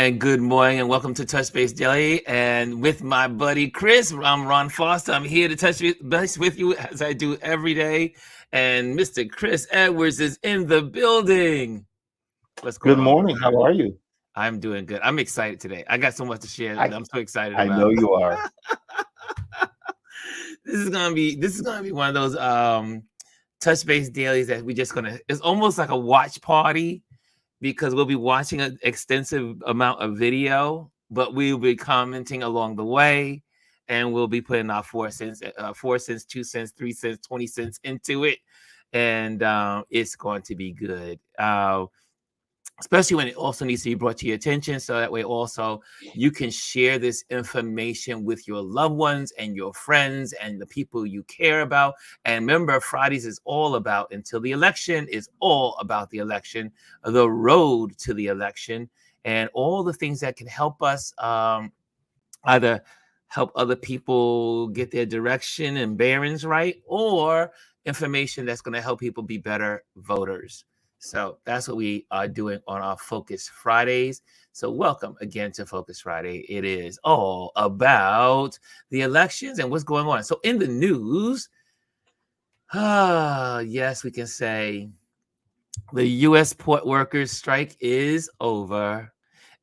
And good morning and welcome to Touch Base Daily. And with my buddy Chris, I'm Ron Foster. I'm here to touch base with you as I do every day. And Mr. Chris Edwards is in the building. What's going Good on? morning. How are you? I'm doing good. I'm excited today. I got so much to share that I'm so excited I about. know you are. This is gonna be one of those touch base dailies that we just gonna. It's almost like a watch party because we'll be watching an extensive amount of video, but we'll be commenting along the way, and we'll be putting our 4 cents, 2 cents, 3 cents, 20 cents into it, and it's going to be good. Especially when it also needs to be brought to your attention, so that way also you can share this information with your loved ones and your friends and the people you care about. And remember, Fridays is all about, until the election, is all about the election, the road to the election, and all the things that can help us either help other people get their direction and bearings right, or information that's going to help people be better voters. So that's what we are doing on our Focus Fridays. So welcome again to Focus Friday. It is all about the elections and what's going on. So in the news, yes, we can say the U.S. port workers strike is over.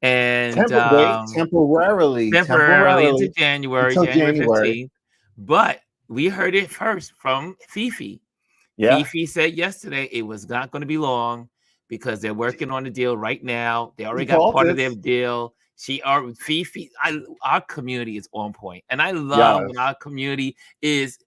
And temporarily into January until January. 15th. But we heard it first from Fifi. Yeah. Fifi said yesterday it was not going to be long because they're working on the deal right now. They already got part of their deal. Fifi, our community is on point, and I love when our community is.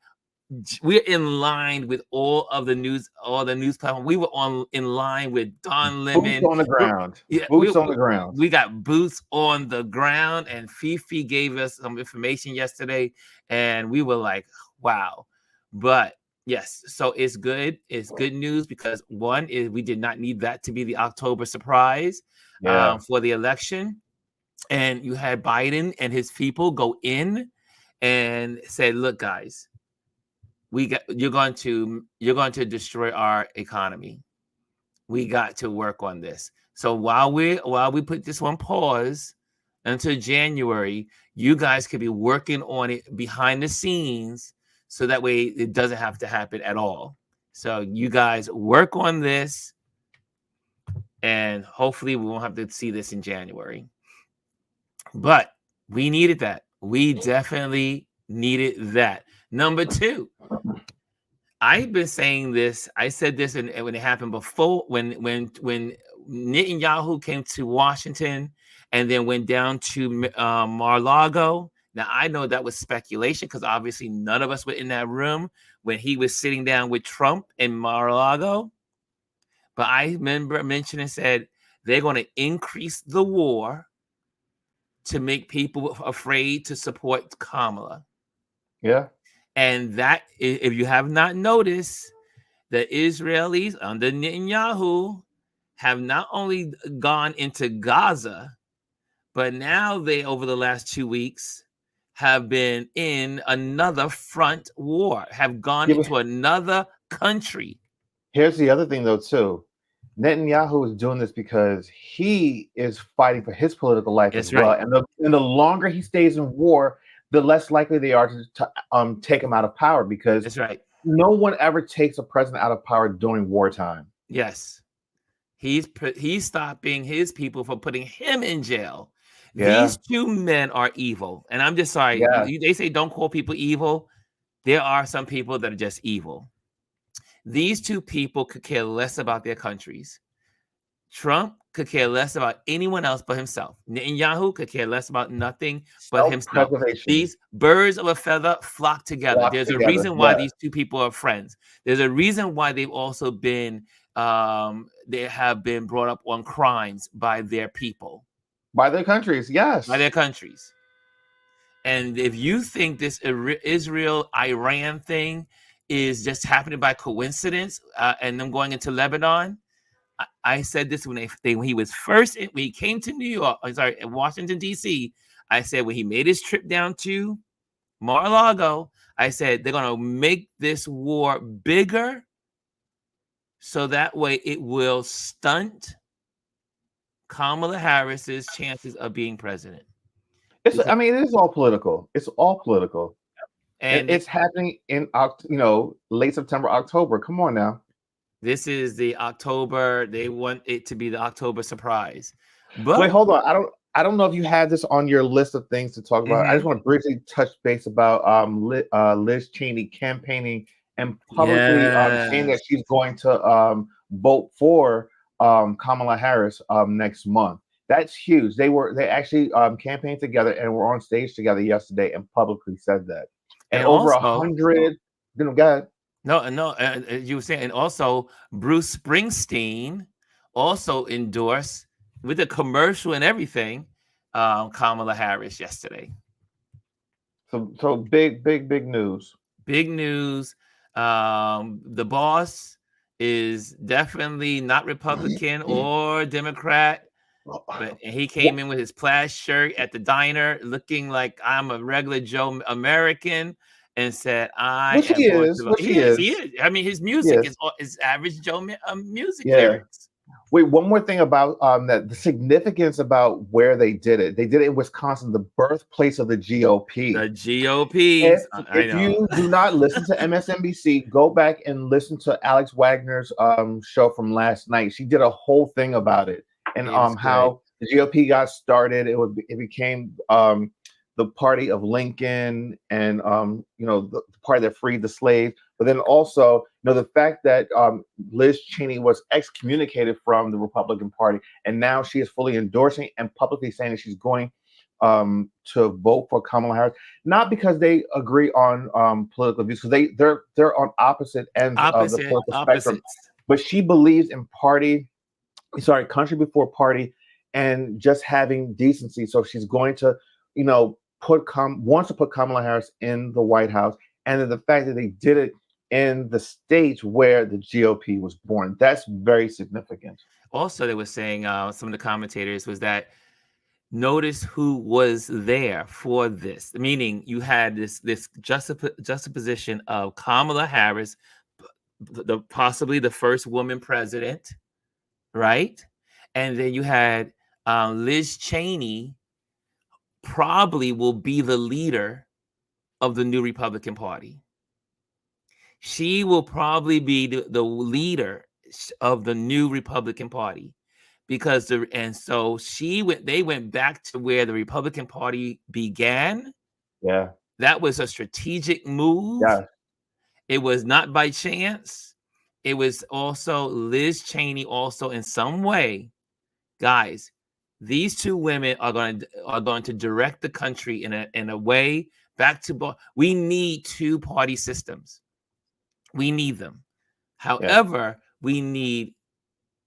We're in line with all the news platforms. We were in line with Don Lemon. Boots on the ground. Yeah, boots on the ground. We got boots on the ground, and Fifi gave us some information yesterday, and we were like, wow. But yes, so it's good. It's good news because one is we did not need that to be the October surprise for the election. And you had Biden and his people go in and say, look, guys, you're going to destroy our economy. We got to work on this. So while we put this on pause until January, you guys could be working on it behind the scenes, so that way it doesn't have to happen at all. So you guys work on this, and hopefully we won't have to see this in January. But we needed that. We definitely needed that. Number two, I've been saying this. I said this when it happened before, when Netanyahu came to Washington and then went down to Mar-a-Lago. Now, I know that was speculation because obviously none of us were in that room when he was sitting down with Trump in Mar-a-Lago. But I remember mentioning, said they're going to increase the war to make people afraid to support Kamala. Yeah. And that, if you have not noticed, the Israelis under Netanyahu have not only gone into Gaza, but now they, over the last 2 weeks, have been in another front war, have gone into another country. Here's the other thing, though, too. Netanyahu is doing this because he is fighting for his political life as well. And the longer he stays in war, the less likely they are to take him out of power, because no one ever takes a president out of power during wartime. Yes. He's stopping his people from putting him in jail. Yeah. These two men are evil. And I'm just sorry. Yeah. They say don't call people evil. There are some people that are just evil. These two people could care less about their countries. Trump could care less about anyone else but himself. Netanyahu could care less about nothing but himself. These birds of a feather flock together. There's a reason why these two people are friends. There's a reason why they've also been, they have been brought up on crimes by their people. By their countries, yes. By their countries. And if you think this Israel-Iran thing is just happening by coincidence and them going into Lebanon, I said this when he was first, when he came to New York, Washington, D.C., I said when he made his trip down to Mar-a-Lago, I said they're going to make this war bigger so that way it will stunt Kamala Harris's chances of being president. I mean, it is all political. It's all political. And And it's happening in late September, October. Come on now. This is the October. They want it to be the October surprise. But wait, hold on. I don't know if you had this on your list of things to talk about. I just want to briefly touch base about Liz Cheney campaigning and publicly saying that she's going to vote for Kamala Harris next month. That's huge. They actually campaigned together and were on stage together yesterday and publicly said that. And over 100. Go ahead. No, you were saying, and also Bruce Springsteen also endorsed with a commercial and everything Kamala Harris yesterday. So big news. Big news. The boss is definitely not Republican or Democrat, but he came in with his plaid shirt at the diner looking like I'm a regular Joe American. And said, Which he is. He is. I mean, his music is average Joe music lyrics. Wait, one more thing about that the significance about where they did it. They did it in Wisconsin, the birthplace of the GOP. The GOP. If you do not listen to MSNBC, go back and listen to Alex Wagner's show from last night. She did a whole thing about it and how the GOP got started. It became the party of Lincoln and the party that freed the slaves, but then also the fact that Liz Cheney was excommunicated from the Republican Party, and now she is fully endorsing and publicly saying that she's going to vote for Kamala Harris, not because they agree on political views, because they're on opposite ends of the political spectrum, but she believes in country before party, and just having decency. So she's going to wants to put Kamala Harris in the White House, and then the fact that they did it in the states where the GOP was born, that's very significant. Also, they were saying, some of the commentators, was that notice who was there for this, meaning you had this juxtaposition of Kamala Harris, possibly the first woman president, right? And then you had Liz Cheney, probably will be the leader of the new Republican Party. She will probably be the leader of the new Republican Party, because they went back to where the Republican Party began. Yeah, that was a strategic move. Yeah, it was not by chance. It was also Liz Cheney, also in some way, guys. These two women are going to direct the country in a way back to. We need two-party systems. We need them. However, we need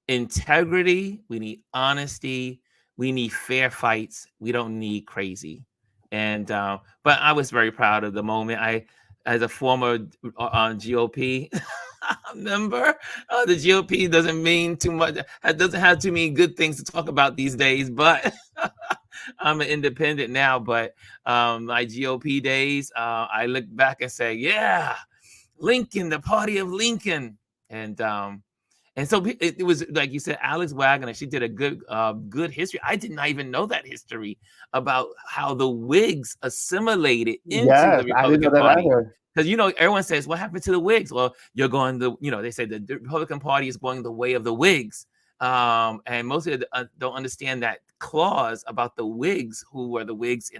integrity. We need honesty. We need fair fights. We don't need crazy. And but I was very proud of the moment. As a former GOP member, the GOP doesn't mean too much. It doesn't have too many good things to talk about these days. But I'm an independent now. But my GOP days, I look back and say, yeah, Lincoln, the party of Lincoln, and so it was like you said, Alex Wagner. She did a good history. I did not even know that history about how the Whigs assimilated into the Republican Party. Because everyone says, what happened to the Whigs? Well, you're going they say the Republican Party is going the way of the Whigs, and most of them don't understand that clause about the Whigs, who were the Whigs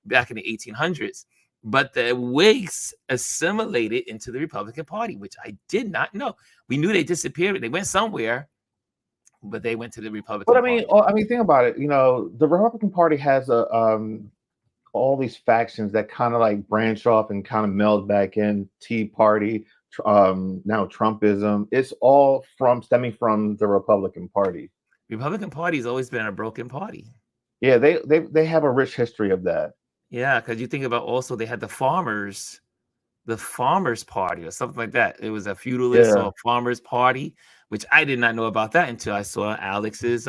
back in the 1800s. But the Whigs assimilated into the Republican Party, which I did not know. We knew they disappeared. They went somewhere, but they went to the Republican Party. I mean, think about it. The Republican Party has all these factions that kind of like branch off and kind of meld back in. Tea Party, now Trumpism. It's all stemming from the Republican Party. Republican Party has always been a broken party. Yeah, they have a rich history of that. Yeah, because you think about also they had the Farmers Party or something like that. It was a feudalist or farmers party, which I did not know about that until I saw Alex's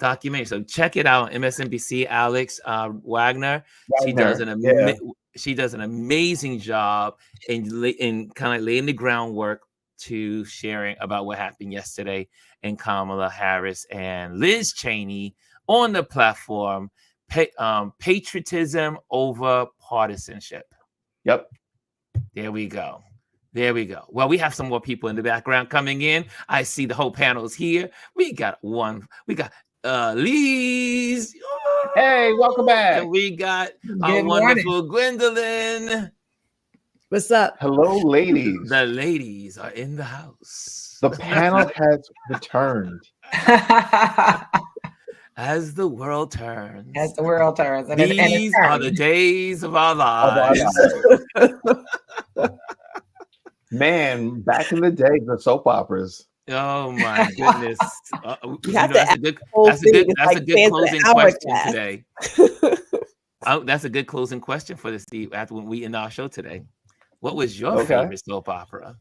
documentary. So check it out on MSNBC. Alex Wagner. She does an amazing job in kind of laying the groundwork to sharing about what happened yesterday in Kamala Harris and Liz Cheney on the platform, patriotism over partisanship. Yep. There we go. There we go. Well, we have some more people in the background coming in. I see the whole panel is here. We got Liz. Hey, welcome back. And we got our wonderful Gwendolyn. What's up? Hello, ladies. The ladies are in the house. The panel has returned. As the world turns. As the world turns. And these are the days of our lives. Man, back in the day, the soap operas. Oh my goodness! That's a good closing question today. That's a good closing question for the Steve after when we end our show today. What was your favorite soap opera?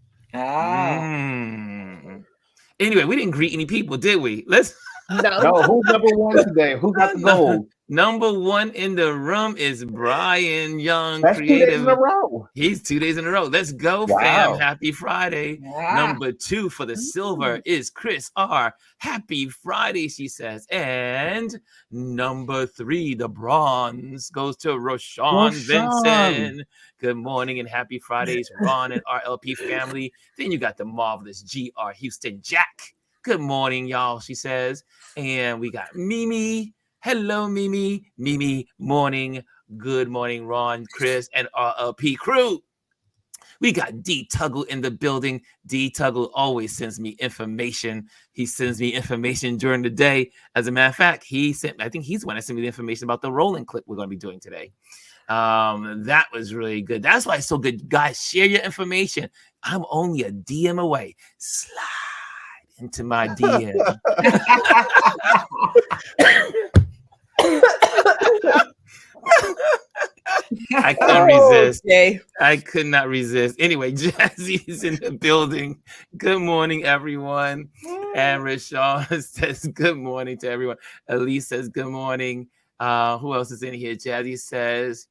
Anyway, we didn't greet any people, did we? Let's. No, who's number one today? Who got the gold? Number one in the room is Brian Young. That's Creative. 2 days in a row. He's 2 days in a row. Let's go, fam. Happy Friday. Yeah. Number 2 for the silver is Chris R. Happy Friday, she says. And number 3, the bronze, goes to Roshan Vincent. Good morning and happy Fridays, Ron and RLP family. Then you got the marvelous GR Houston Jack. Good morning, y'all, she says. And we got Mimi. Hello, Mimi. Mimi, morning. Good morning, Ron, Chris, and RLP crew. We got D Tuggle in the building. D Tuggle always sends me information. He sends me information during the day. As a matter of fact, I think he's the one that sent me the information about the rolling clip we're going to be doing today. That was really good. That's why it's so good. Guys, share your information. I'm only a DM away. Slide into my DM. I couldn't resist. Okay. I could not resist. Anyway, Jazzy's in the building. Good morning, everyone. And Rashawn says good morning to everyone. Elise says good morning. Who else is in here? Jazzy says,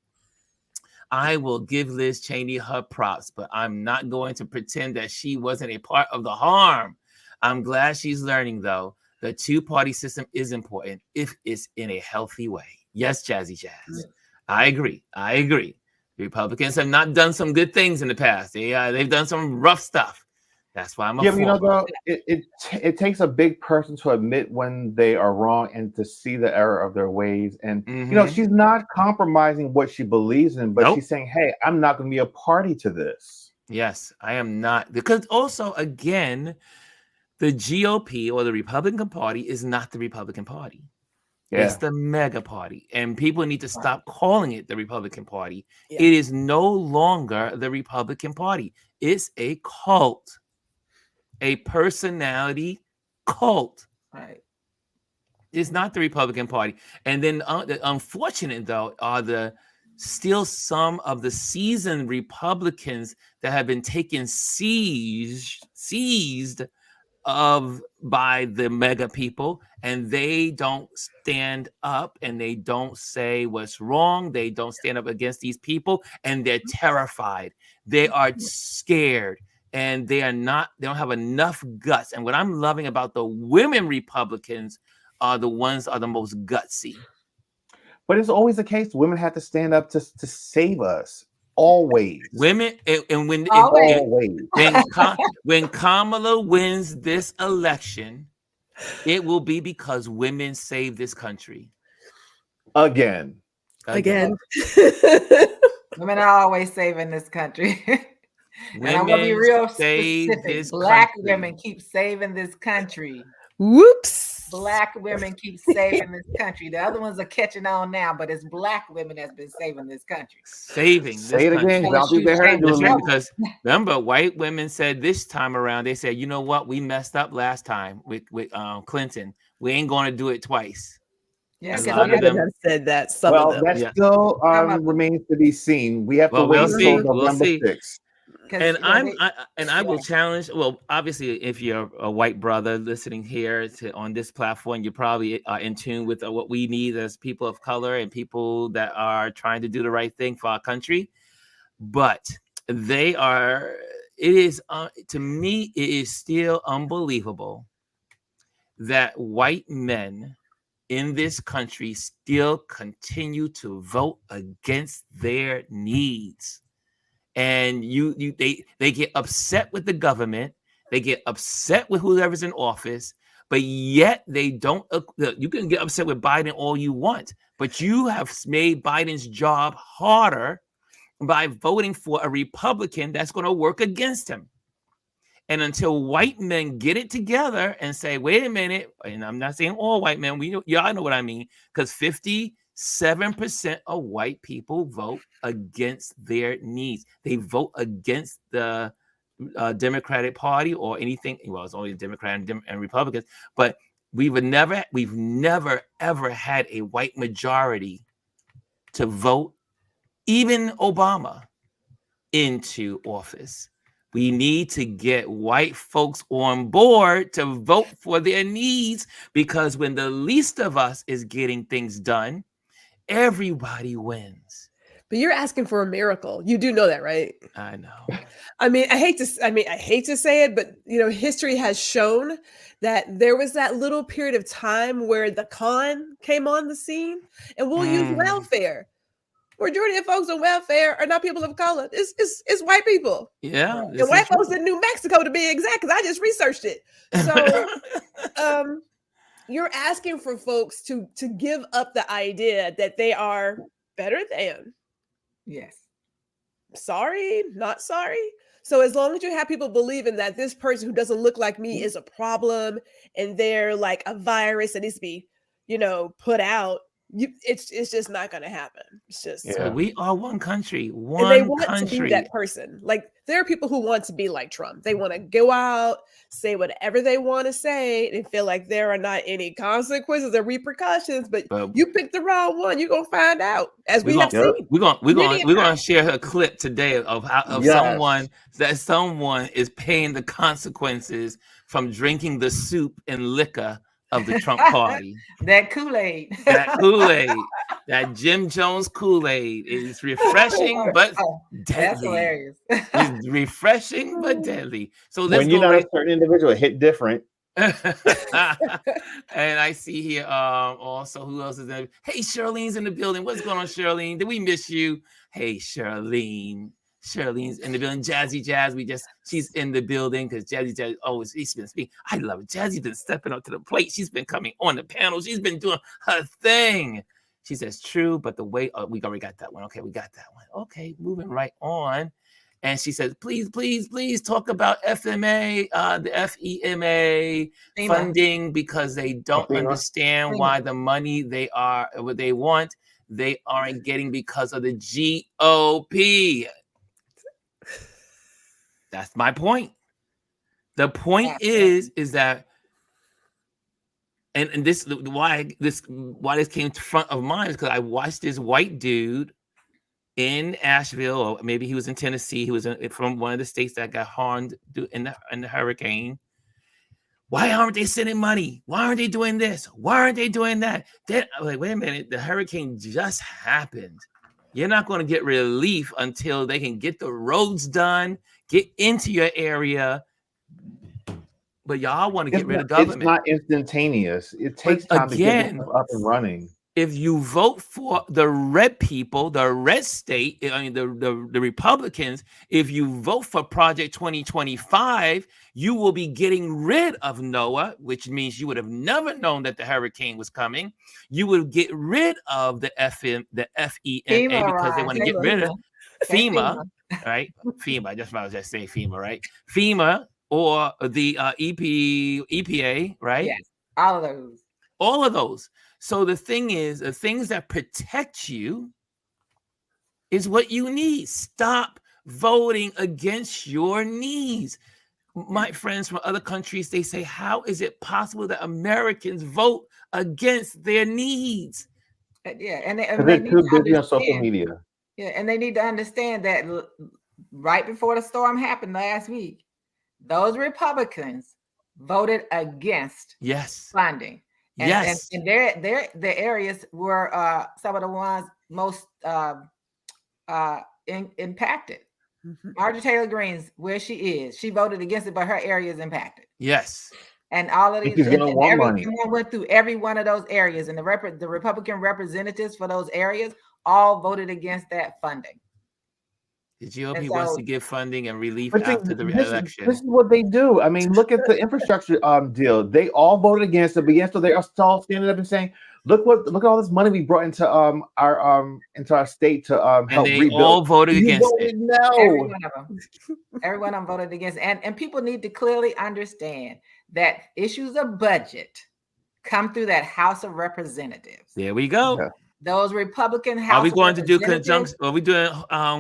I will give Liz Cheney her props, but I'm not going to pretend that she wasn't a part of the harm. I'm glad she's learning, though. The two-party system is important if it's in a healthy way. Yes, Jazzy Jazz. I agree. The Republicans have not done some good things in the past. They've done some rough stuff. That's why I'm a though, it takes a big person to admit when they are wrong and to see the error of their ways. And she's not compromising what she believes in, but she's saying, hey, I'm not going to be a party to this. Yes, I am not. Because also, again, the GOP or the Republican Party is not the Republican Party. Yeah. It's the mega party. And people need to stop calling it the Republican Party. Yeah. It is no longer the Republican Party. It's a cult. A personality cult. Right. It's not the Republican Party. And then the unfortunate, though, are still some of the seasoned Republicans that have been taken seized of by the mega people, and they don't stand up and they don't say what's wrong. They don't stand up against these people, and they're terrified. They are scared. And they don't have enough guts. And what I'm loving about the women Republicans are the ones that are the most gutsy. But it's always the case. Women have to stand up to save us. Always. Women, and when Kamala wins this election, it will be because women saved this country. Again. Women are always saving this country. And I'm gonna be real specific. Black women keep saving this country. Whoops. Black women keep saving this country. The other ones are catching on now, but it's black women that's been saving this country. Say it again. Because remember, white women said this time around, they said, you know what? We messed up last time with Clinton. We ain't going to do it twice. Yeah, some of them have said that. Still remains to be seen. We have to wait until November 6th. And I will challenge. Well, obviously, if you're a white brother listening here on this platform, you probably are in tune with what we need as people of color and people that are trying to do the right thing for our country. But they are it is to me, it is still unbelievable that white men in this country still continue to vote against their needs. And they get upset with the government, they get upset with whoever's in office, but yet they don't. You can get upset with Biden all you want, but you have made Biden's job harder by voting for a Republican that's going to work against him. And until white men get it together and say, wait a minute, and I'm not saying all white men, y'all know what I mean, because 57% of white people vote against their needs. They vote against the Democratic Party or anything. Well, it's only Democrat and Republicans, but we've never ever had a white majority to vote even Obama into office. We need to get white folks on board to vote for their needs, because when the least of us is getting things done, everybody wins. But you're asking for a miracle. You do know that, right? I know. I hate to say it, but history has shown that there was that little period of time where the con came on the scene, and we'll use welfare. Majority of folks on welfare are not people of color. It's white people. Yeah. And white folks in New Mexico, to be exact, because I just researched it. So you're asking for folks to give up the idea that they are better than. Yes. Sorry, not sorry. So as long as you have people believing that this person who doesn't look like me is a problem and they're like a virus that needs to be, put out, it's just not going to happen. It's just we are one country. And they want to be that person. Like, there are people who want to be like Trump. They want to go out, say whatever they want to say, and feel like there are not any consequences or repercussions. But you picked the wrong one. You're gonna find out, as we have seen. We're gonna share a clip today of someone is paying the consequences from drinking the soup and liquor of the Trump party. That Kool-Aid. That Jim Jones Kool-Aid is refreshing but deadly. That's hilarious. It's refreshing but deadly. So when you're not a certain individual, it hit different. And I see here also who else is there? Hey, Charlene's in the building. What's going on, Charlene? Did we miss you? Hey, Charlene's in the building. Jazzy Jazz, she's in the building because Jazzy Jazz she's been speaking. I love it. Jazzy's been stepping up to the plate. She's been coming on the panel. She's been doing her thing. She says, true, but the way we already got that one. Okay, we got that one. Okay, moving right on. And she says, please talk about FEMA, the FEMA funding, because they don't understand why the money what they want, they aren't getting because of the GOP. That's my point. The point is that, and this why this came to front of mind is because I watched this white dude in Asheville, or maybe he was in Tennessee. He was from one of the states that got harmed in the hurricane. Why aren't they sending money? Why aren't they doing this? Why aren't they doing that? Then I'm like, wait a minute, the hurricane just happened. You're not going to get relief until they can get the roads done, get into your area. But y'all want to get rid of government. It's not instantaneous. It takes time to get it up and running. If you vote for the red people, the red state, the Republicans, if you vote for Project 2025, you will be getting rid of NOAA, which means you would have never known that the hurricane was coming. You would get rid of the FEMA because they want to get rid of FEMA, right? FEMA, just about to say FEMA, right? FEMA or the EPA, right? Yes, all of those. So the thing is, the things that protect you is what you need. Stop voting against your needs. My friends from other countries, they say, how is it possible that Americans vote against their needs? Yeah, and they're too busy on social media. Yeah, and they need to understand that right before the storm happened last week, those Republicans voted against funding. And the areas were some of the ones most impacted. Marjorie Taylor Greene's where she is. She voted against it, but her area is impacted. Yes. And all of these, money. Everyone went through every one of those areas, and the Republican representatives for those areas all voted against that funding. The GOP wants to give funding and relief after the election. This is what they do. I mean, look at the infrastructure deal. They all voted against it, but yet so they are all standing up and saying, "Look at all this money we brought into our state to help and they rebuild." all voted against it. No, every one of them voted against. And people need to clearly understand that issues of budget come through that House of Representatives. There we go. Yeah. Those Republican House. Are we going to do conjunction? Are we doing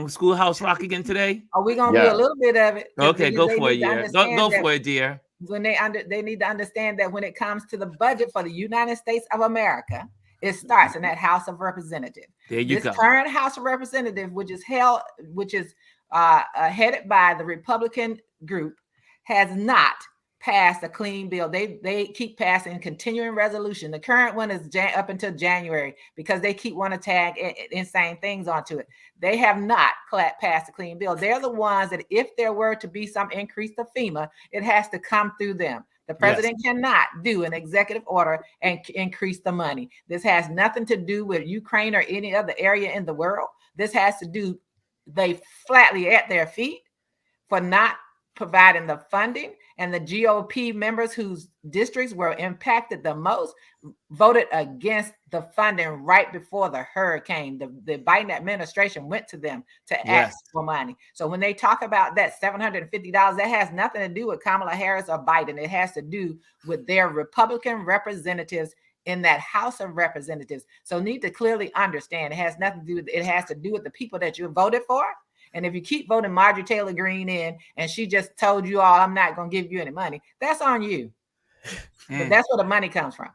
Schoolhouse Rock again today? Are we going to do a little bit of it? Okay, go for it, dear. Go for it, dear. When they need to understand that when it comes to the budget for the United States of America, it starts in that House of Representatives. There you go. This current House of Representatives, which is headed by the Republican group, has not passed a clean bill. They keep passing continuing resolution. The current one is up until January because they keep wanting to tag insane things onto it. They have not passed a clean bill. They're the ones that if there were to be some increase to FEMA, it has to come through them. The president cannot do an executive order and increase the money. This has nothing to do with Ukraine or any other area in the world. This has to do, they flatly at their feet for not providing the funding, and the GOP members whose districts were impacted the most voted against the funding right before the hurricane. The Biden administration went to them to ask for money. So when they talk about that $750, that has nothing to do with Kamala Harris or Biden. It has to do with their Republican representatives in that House of Representatives. So need to clearly understand it has nothing to do with, it has to do with the people that you voted for. And if you keep voting Marjorie Taylor Greene in and she just told you all, I'm not going to give you any money, that's on you. But that's where the money comes from.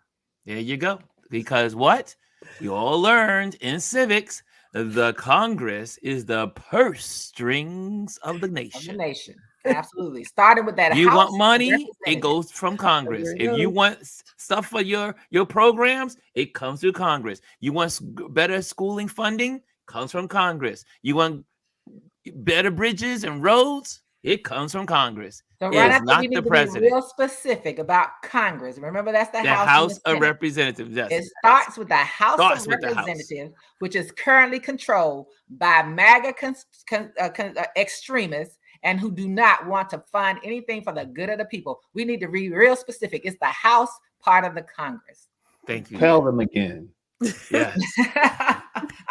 There you go. Because what? We all learned in civics, the Congress is the purse strings of the nation. Absolutely. Started with that. You want money, it goes from Congress. If you want stuff for your programs, it comes through Congress. You want better schooling funding, comes from Congress. You want better bridges and roads, it comes from Congress. So right after not we need the president. To be real specific about Congress. Remember, that's the House of Representatives. Yes. It starts with the House of Representatives, which is currently controlled by MAGA extremists and who do not want to fund anything for the good of the people. We need to be real specific. It's the House part of the Congress. Thank you. Tell them again. Yes.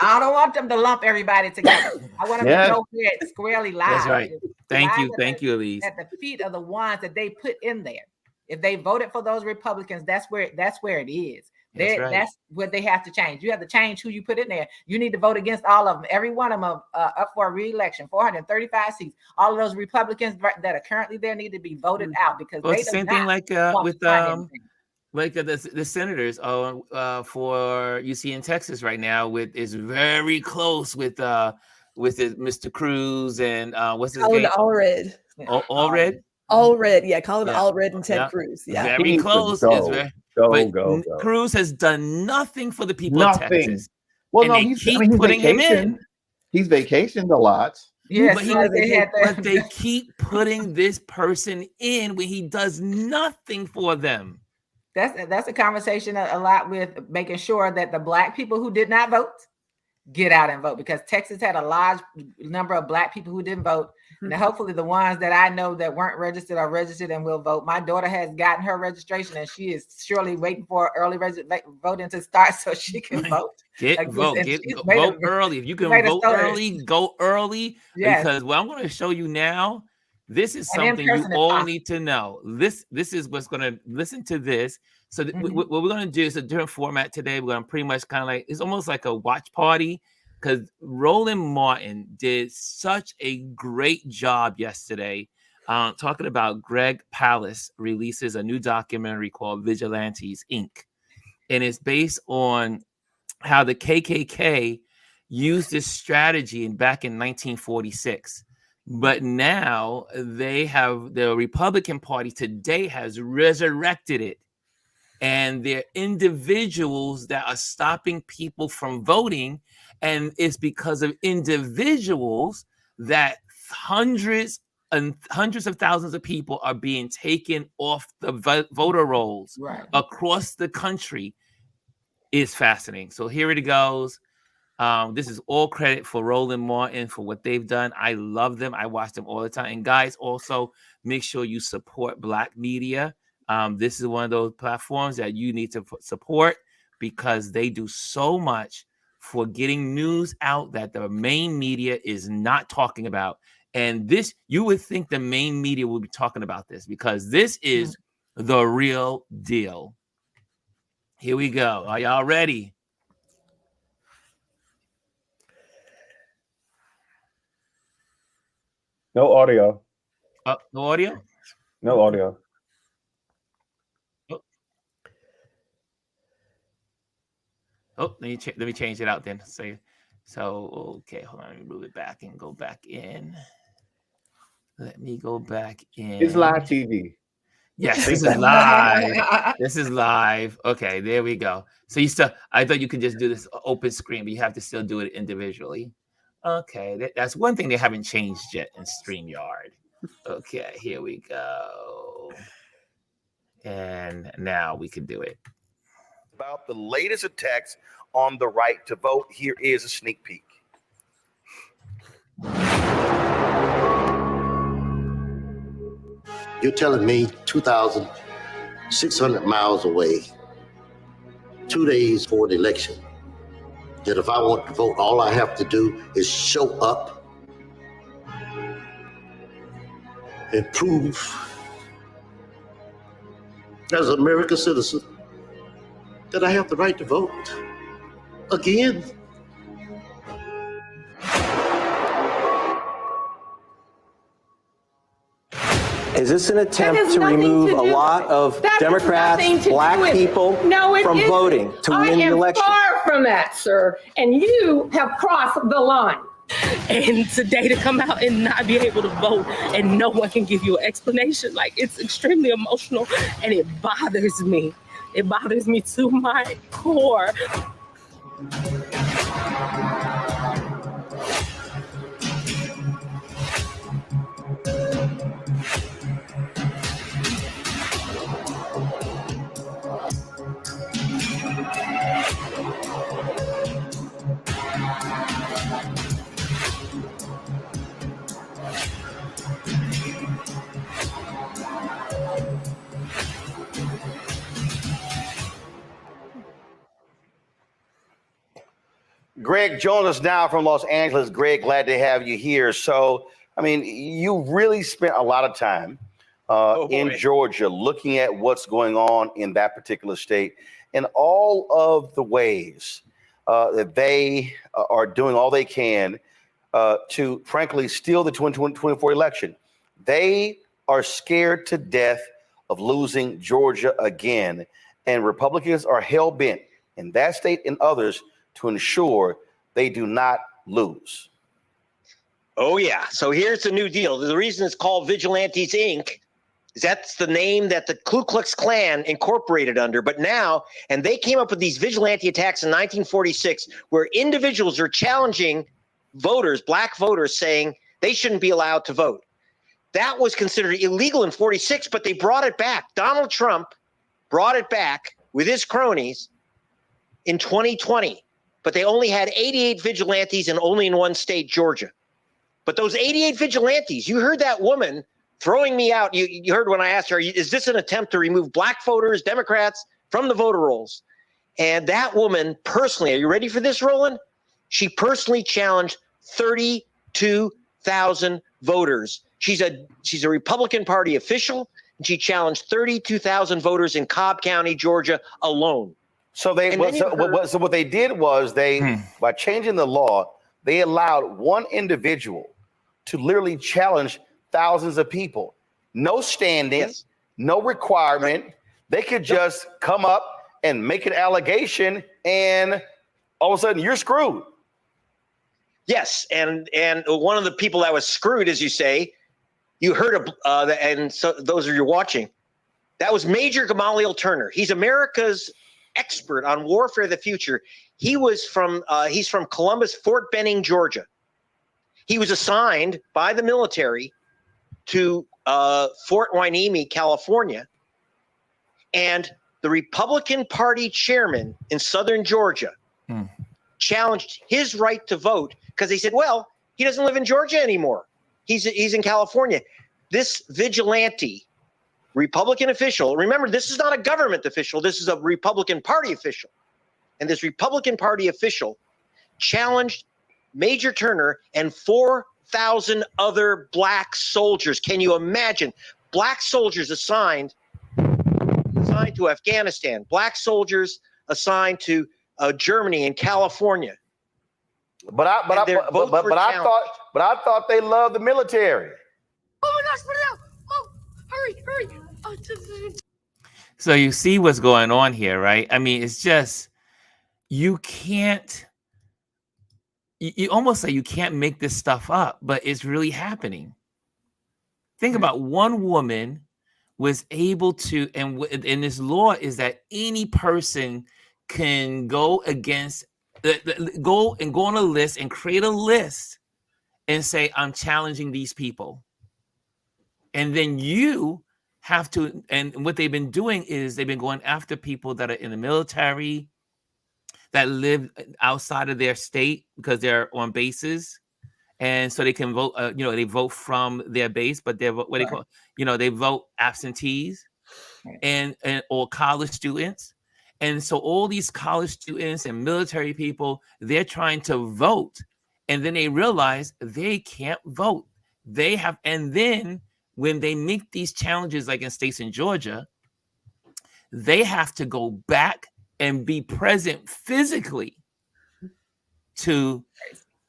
I don't want them to lump everybody together. I want them to know where it squarely lies. That's right. Thank you, Elise. At the feet of the ones that they put in there. If they voted for those Republicans, that's where it is. That's what they have to change. You have to change who you put in there. You need to vote against all of them. Every one of them up for a re-election. 435 seats. All of those Republicans that are currently there need to be voted out because it's the same thing like with the senators for you see in Texas right now is very close with Mr. Cruz and what's his name? Allred. Allred, yeah, Colin Allred and Ted Cruz. Yeah, very close. Go. Cruz has done nothing for the people of Texas. Well, no, he's putting him in. He's vacationed a lot. Yes, but they keep putting this person in when he does nothing for them. That's a conversation a lot with making sure that the Black people who did not vote get out and vote, because Texas had a large number of Black people who didn't vote. Now, hopefully the ones that I know that weren't registered are registered and will vote. My daughter has gotten her registration and she is surely waiting for early voting to start so she can vote. Vote early. If you can vote early, go early. Yes. Because what I'm going to show you now, this is something you all need to know. This is what's going to listen to this. So what we're going to do is a different format today. We're going to pretty much kind of like, it's almost like a watch party, because Roland Martin did such a great job yesterday talking about Greg Palast releases a new documentary called Vigilantes, Inc. And it's based on how the KKK used this strategy back in 1946. But now the Republican Party today has resurrected it. And they're individuals that are stopping people from voting. And it's because of individuals that hundreds and hundreds of thousands of people are being taken off the voter rolls across the country is fascinating. So here it goes. This is all credit for Roland Martin for what they've done. I love them. I watch them all the time. And guys, also make sure you support Black media. This is one of those platforms that you need to support because they do so much for getting news out that the main media is not talking about. And this, you would think the main media would be talking about this because this is the real deal. Here we go. Are y'all ready? No audio. No audio? No audio. Oh, let me change it out then. So okay, hold on. Let me move it back and go back in. Let me go back in. It's live TV. Yes, this is live. This is live. Okay, there we go. So I thought you could just do this open screen, but you have to still do it individually. Okay, that's one thing they haven't changed yet in StreamYard. Okay, here we go. And now we can do it. About the latest attacks on the right to vote, here is a sneak peek. You're telling me 2,600 miles away, 2 days for the election, that if I want to vote, all I have to do is show up and prove as an American citizen that I have the right to vote again? Is this an attempt to remove a lot of Democrats, Black people from voting to win the election? Far from that, sir. And you have crossed the line. And today to come out and not be able to vote and no one can give you an explanation, like it's extremely emotional and it bothers me. It bothers me to my core. Greg joins us now from Los Angeles. Greg, glad to have you here. So, I mean, you really spent a lot of time in Georgia looking at what's going on in that particular state and all of the ways that they are doing all they can to, frankly, steal the 2024 election. They are scared to death of losing Georgia again, and Republicans are hell-bent in that state and others to ensure they do not lose. Oh, yeah. So here's the new deal. The reason it's called Vigilantes, Inc. is that's the name that the Ku Klux Klan incorporated under. But now, and they came up with these vigilante attacks in 1946, where individuals are challenging voters, Black voters, saying they shouldn't be allowed to vote. That was considered illegal in 46, but they brought it back. Donald Trump brought it back with his cronies in 2020. But they only had 88 vigilantes and only in one state, Georgia. But those 88 vigilantes, you heard that woman throwing me out. You heard when I asked her, is this an attempt to remove Black voters, Democrats from the voter rolls? And that woman personally, are you ready for this, Roland? She personally challenged 32,000 voters. She's a Republican Party official, and she challenged 32,000 voters in Cobb County, Georgia alone. So what they did was by changing the law, they allowed one individual to literally challenge thousands of people. No standing, no requirement. They could just come up and make an allegation, and all of a sudden you're screwed. Yes, and one of the people that was screwed, as you say, you heard of, and so those of you watching, that was Major Gamaliel Turner. He's America's expert on warfare of the future. He's from Columbus, Fort Benning, Georgia. He was assigned by the military to Fort Hueneme, California, and the Republican Party chairman in Southern Georgia challenged his right to vote because they said, well, he doesn't live in Georgia anymore. He's in California. This vigilante Republican official, remember, this is not a government official. This is a Republican Party official. And this Republican Party official challenged Major Turner and 4,000 other black soldiers. Can you imagine? Black soldiers assigned to Afghanistan, black soldiers assigned to Germany and California. But I thought they loved the military. Oh my gosh, put it out! Oh, hurry! Oh, So you see what's going on here, right? I mean, it's just you can't. You almost say you can't make this stuff up, but it's really happening. Think about one woman was able to, and this law is that any person can go against, go on a list and create a list and say, I'm challenging these people. And then you have to, and what they've been doing is they've been going after people that are in the military, that live outside of their state because they're on bases. And so they can vote, they vote from their base, but they're what they call, they vote absentees and or college students. And so all these college students and military people, they're trying to vote. And then they realize they can't vote. They have, and then when they make these challenges, like in states in Georgia, they have to go back and be present physically to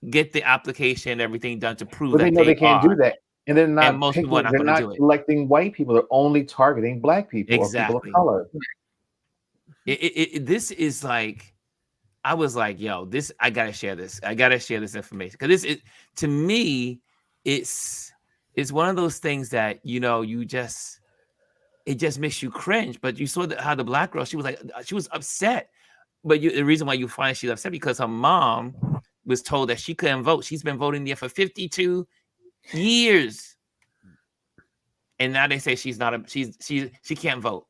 get the application and everything done to prove that they can't do that. And they're not, most people are not they're not selecting white people. They're only targeting black people or people of color. This is like, I was like, yo, I got to share this. I got to share this information. Because to me, it's one of those things that, it just makes you cringe. But you saw how the black girl, she was upset. But the reason why you find she's upset because her mom was told that she couldn't vote. She's been voting there for 52 years. And now they say she can't vote.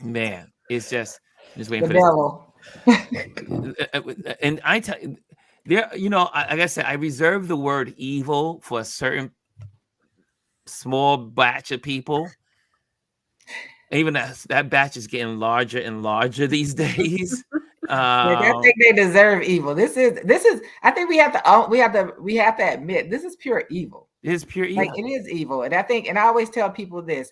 Man, it's just waiting for this. And I tell you, there, like I said, I reserve the word evil for a certain small batch of people. Even that batch is getting larger and larger these days. I think they deserve evil. This is. I think we have to admit this is pure evil. It is pure evil. Like it is evil, and I always tell people this: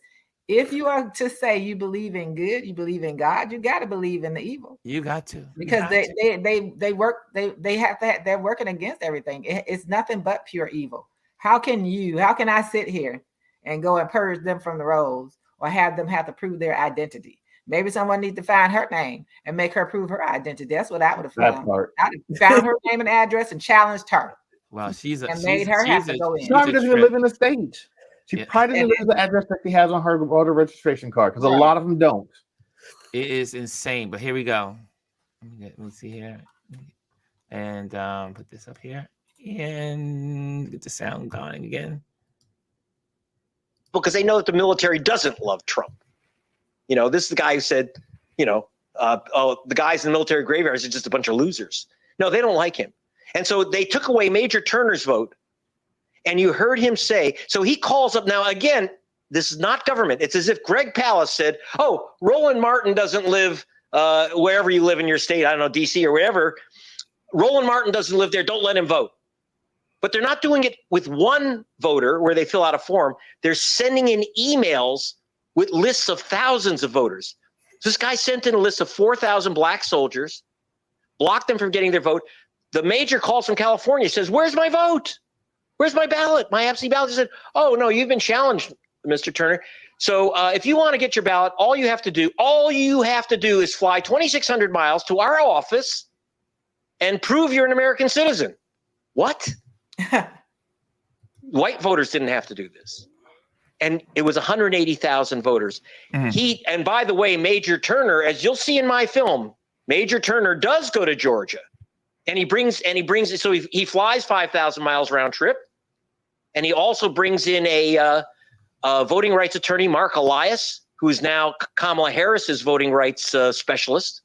if you are to say you believe in good, you believe in God, you got to believe in the evil. You got to, because they work. They have to. They're working against everything. It's nothing but pure evil. How can I sit here and go and purge them from the rolls, or have them have to prove their identity? Maybe someone needs to find her name and make her prove her identity. That's what I would have found. I'd have found her name and address and challenged her. Well, she's She probably doesn't even live in the state. She probably doesn't live the address that she has on her voter registration card, because a lot of them don't. It is insane. But here we go. Let me see here, and put this up here and get the sound going again. Because they know that the military doesn't love Trump. This is the guy who said, the guys in the military graveyards are just a bunch of losers. No, they don't like him. And so they took away Major Turner's vote. And you heard him say, so he calls up now, again, this is not government. It's as if Greg Palast said, oh, Roland Martin doesn't live wherever you live in your state. I don't know, DC or wherever. Roland Martin doesn't live there. Don't let him vote. But they're not doing it with one voter where they fill out a form. They're sending in emails with lists of thousands of voters. This guy sent in a list of 4,000 black soldiers, blocked them from getting their vote. The major calls from California, says, where's my vote? Where's my ballot? My absentee ballot. He said, oh, no, you've been challenged, Mr. Turner. So if you want to get your ballot, all you have to do is fly 2,600 miles to our office and prove you're an American citizen. What? White voters didn't have to do this. And it was 180,000 voters. And by the way, Major Turner, as you'll see in my film, Major Turner does go to Georgia And he brings so he flies 5,000 miles round trip, and he also brings in a voting rights attorney, Mark Elias, who is now Kamala Harris's voting rights specialist.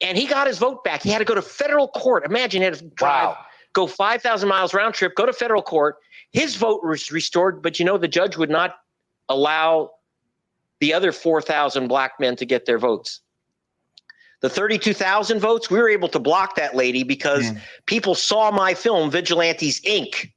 And he got his vote back. He had to go to federal court. Imagine he had to drive, go 5,000 miles round trip, go to federal court. His vote was restored, but the judge would not allow the other 4,000 black men to get their votes. The 32,000 votes, we were able to block that lady because people saw my film, Vigilantes, Inc.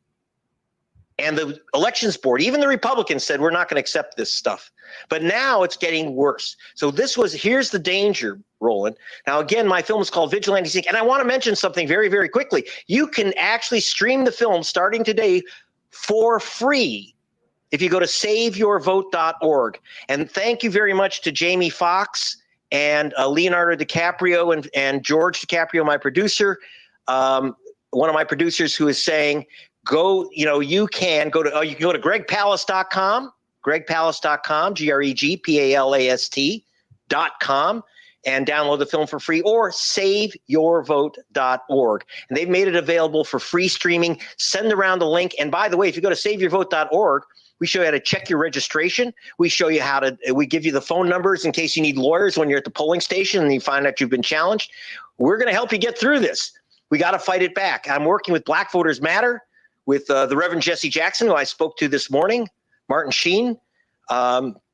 And the elections board, even the Republicans said, we're not going to accept this stuff. But now it's getting worse. So here's the danger, Roland. Now, again, my film is called Vigilantes, Inc. And I want to mention something very, very quickly. You can actually stream the film starting today for free if you go to saveyourvote.org. And thank you very much to Jamie Foxx and Leonardo DiCaprio and George DiCaprio, my producer, one of my producers, who is saying, you can go to gregpalast.com, gregpalast.com, and download the film for free, or saveyourvote.org. And they've made it available for free streaming. Send around the link. And by the way, if you go to saveyourvote.org, we show you how to check your registration. We show you we give you the phone numbers in case you need lawyers when you're at the polling station and you find out you've been challenged. We're going to help you get through this. We got to fight it back. I'm working with Black Voters Matter, with the Reverend Jesse Jackson, who I spoke to this morning, Martin Sheen, NAACP.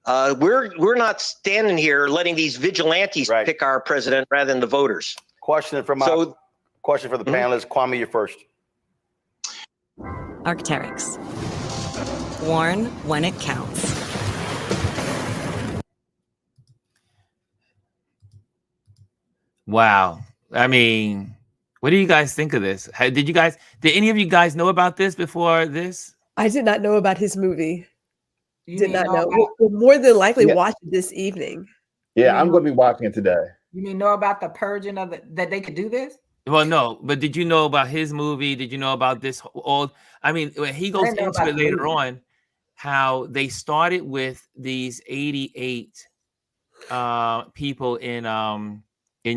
We're not standing here letting these vigilantes pick our president rather than the voters. Question for the panelists. Kwame, you're first. Arc'teryx. Warn when it counts. Wow. I mean, what do you guys think of this? Did any of you guys know about this before this? I did not know about his movie. Did not know. We'll more than likely watch it this evening. Yeah, I'm going to be watching it today. You mean know about the purging of that they could do this? Well, no, but did you know about his movie? Did you know about this? When he goes into it later on, how they started with these 88 people in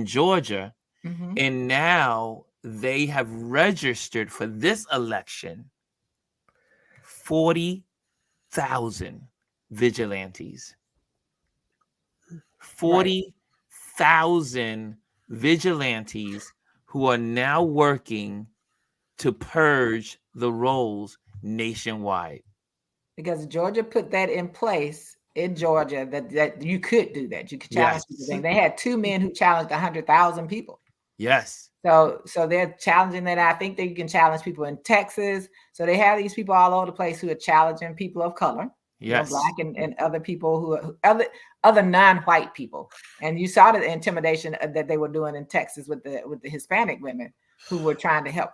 Georgia, and now they have registered for this election 40,000 vigilantes. 40,000 vigilantes who are now working to purge the rolls nationwide. Because Georgia put that in place in Georgia that you could do that. You could challenge people. They had 2 men who challenged 100,000 people. Yes. So they're challenging that. I think that you can challenge people in Texas. So they have these people all over the place who are challenging people of color. Yes. Black and other people who are other non-white people. And you saw the intimidation that they were doing in Texas with the Hispanic women who were trying to help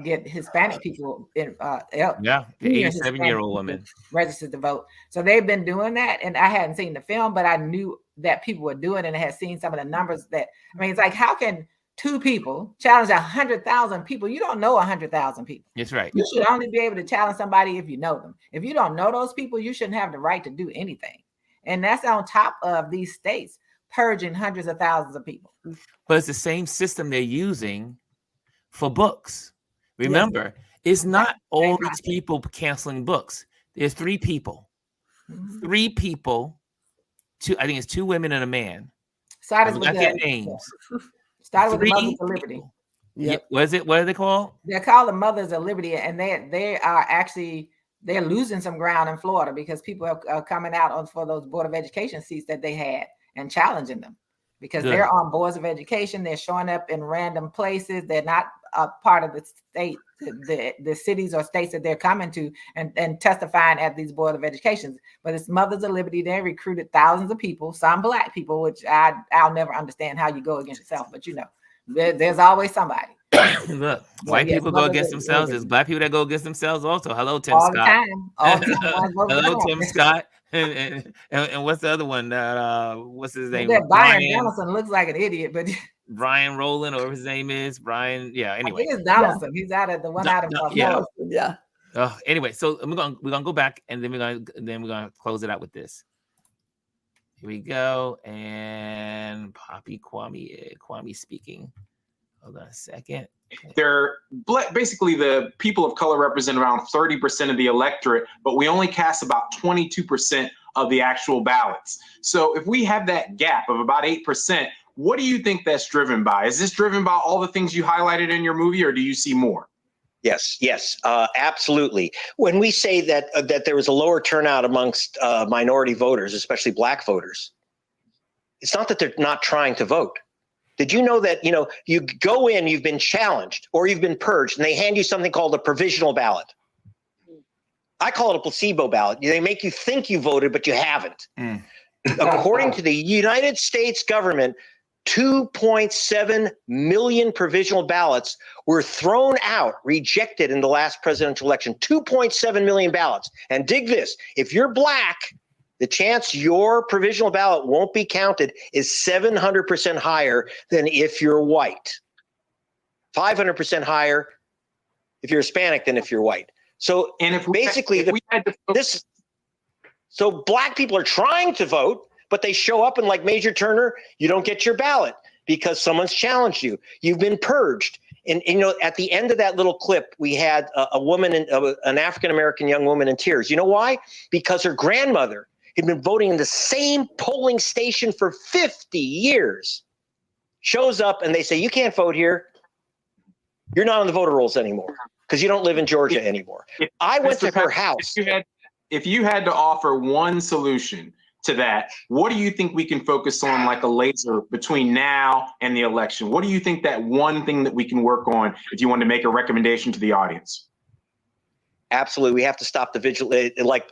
get Hispanic people in the 87-year-old woman registered to vote. So they've been doing that, and I hadn't seen the film, but I knew that people were doing it and had seen some of the numbers it's like, how can 2 people challenge 100,000 people? You don't know 100,000 people. That's right. You should only be able to challenge somebody if you know them. If you don't know those people, you shouldn't have the right to do anything. And that's on top of these states purging hundreds of thousands of people. But it's the same system they're using for books. Remember, it's not all these people canceling books. There's 3 people. 3 people. I think it's 2 women and a man. Started with their names. Started with the Mothers of Liberty. Yep. What are they called? They're called the Mothers of Liberty, and they are actually they're losing some ground in Florida because people are coming out for those Board of Education seats that they had and challenging them because they're on boards of education. They're showing up in random places. They're not a part of the state, the cities or states that they're coming to and testifying at these Board of Educations. But it's Mothers of Liberty. They recruited thousands of people, some Black people, which I'll never understand how you go against yourself. But there's always somebody. Look, white people go against themselves. There's Black people that go against themselves also. Hello, Tim all Scott. The time. Hello, Tim Scott. And what's the other one? What's his name? Brian Donaldson looks like an idiot, but Brian Rowland, or his name is Brian. Yeah. Anyway, I think it's Donaldson. He's out of the one out of Yeah. Anyway, so we're gonna go back, and then we're gonna close it out with this. Here we go. And Poppy Kwame speaking. Hold on a second. They're basically the people of color represent around 30% of the electorate, but we only cast about 22% of the actual ballots. So if we have that gap of about 8%, what do you think that's driven by? Is this driven by all the things you highlighted in your movie, or do you see more? Yes, absolutely. When we say that there was a lower turnout amongst minority voters, especially black voters, it's not that they're not trying to vote. Did you know that, you go in, you've been challenged or you've been purged, and they hand you something called a provisional ballot. I call it a placebo ballot. They make you think you voted, but you haven't. According to the United States government, 2.7 million provisional ballots were thrown out, rejected in the last presidential election. 2.7 million ballots. And dig this, if you're black, the chance your provisional ballot won't be counted is 700% higher than if you're white. 500% higher if you're Hispanic than if you're white. So, and if basically, so black people are trying to vote, but they show up and, like Major Turner, you don't get your ballot because someone's challenged you. You've been purged. And at the end of that little clip, we had a woman, an African-American young woman in tears. You know why? Because her grandmother had been voting in the same polling station for 50 years. Shows up and they say, you can't vote here. You're not on the voter rolls anymore because you don't live in Georgia anymore. I went to her house. If you had to offer one solution to that, what do you think we can focus on like a laser between now and the election? What do you think that one thing that we can work on if you want to make a recommendation to the audience? Absolutely. We have to stop the vigilance. Like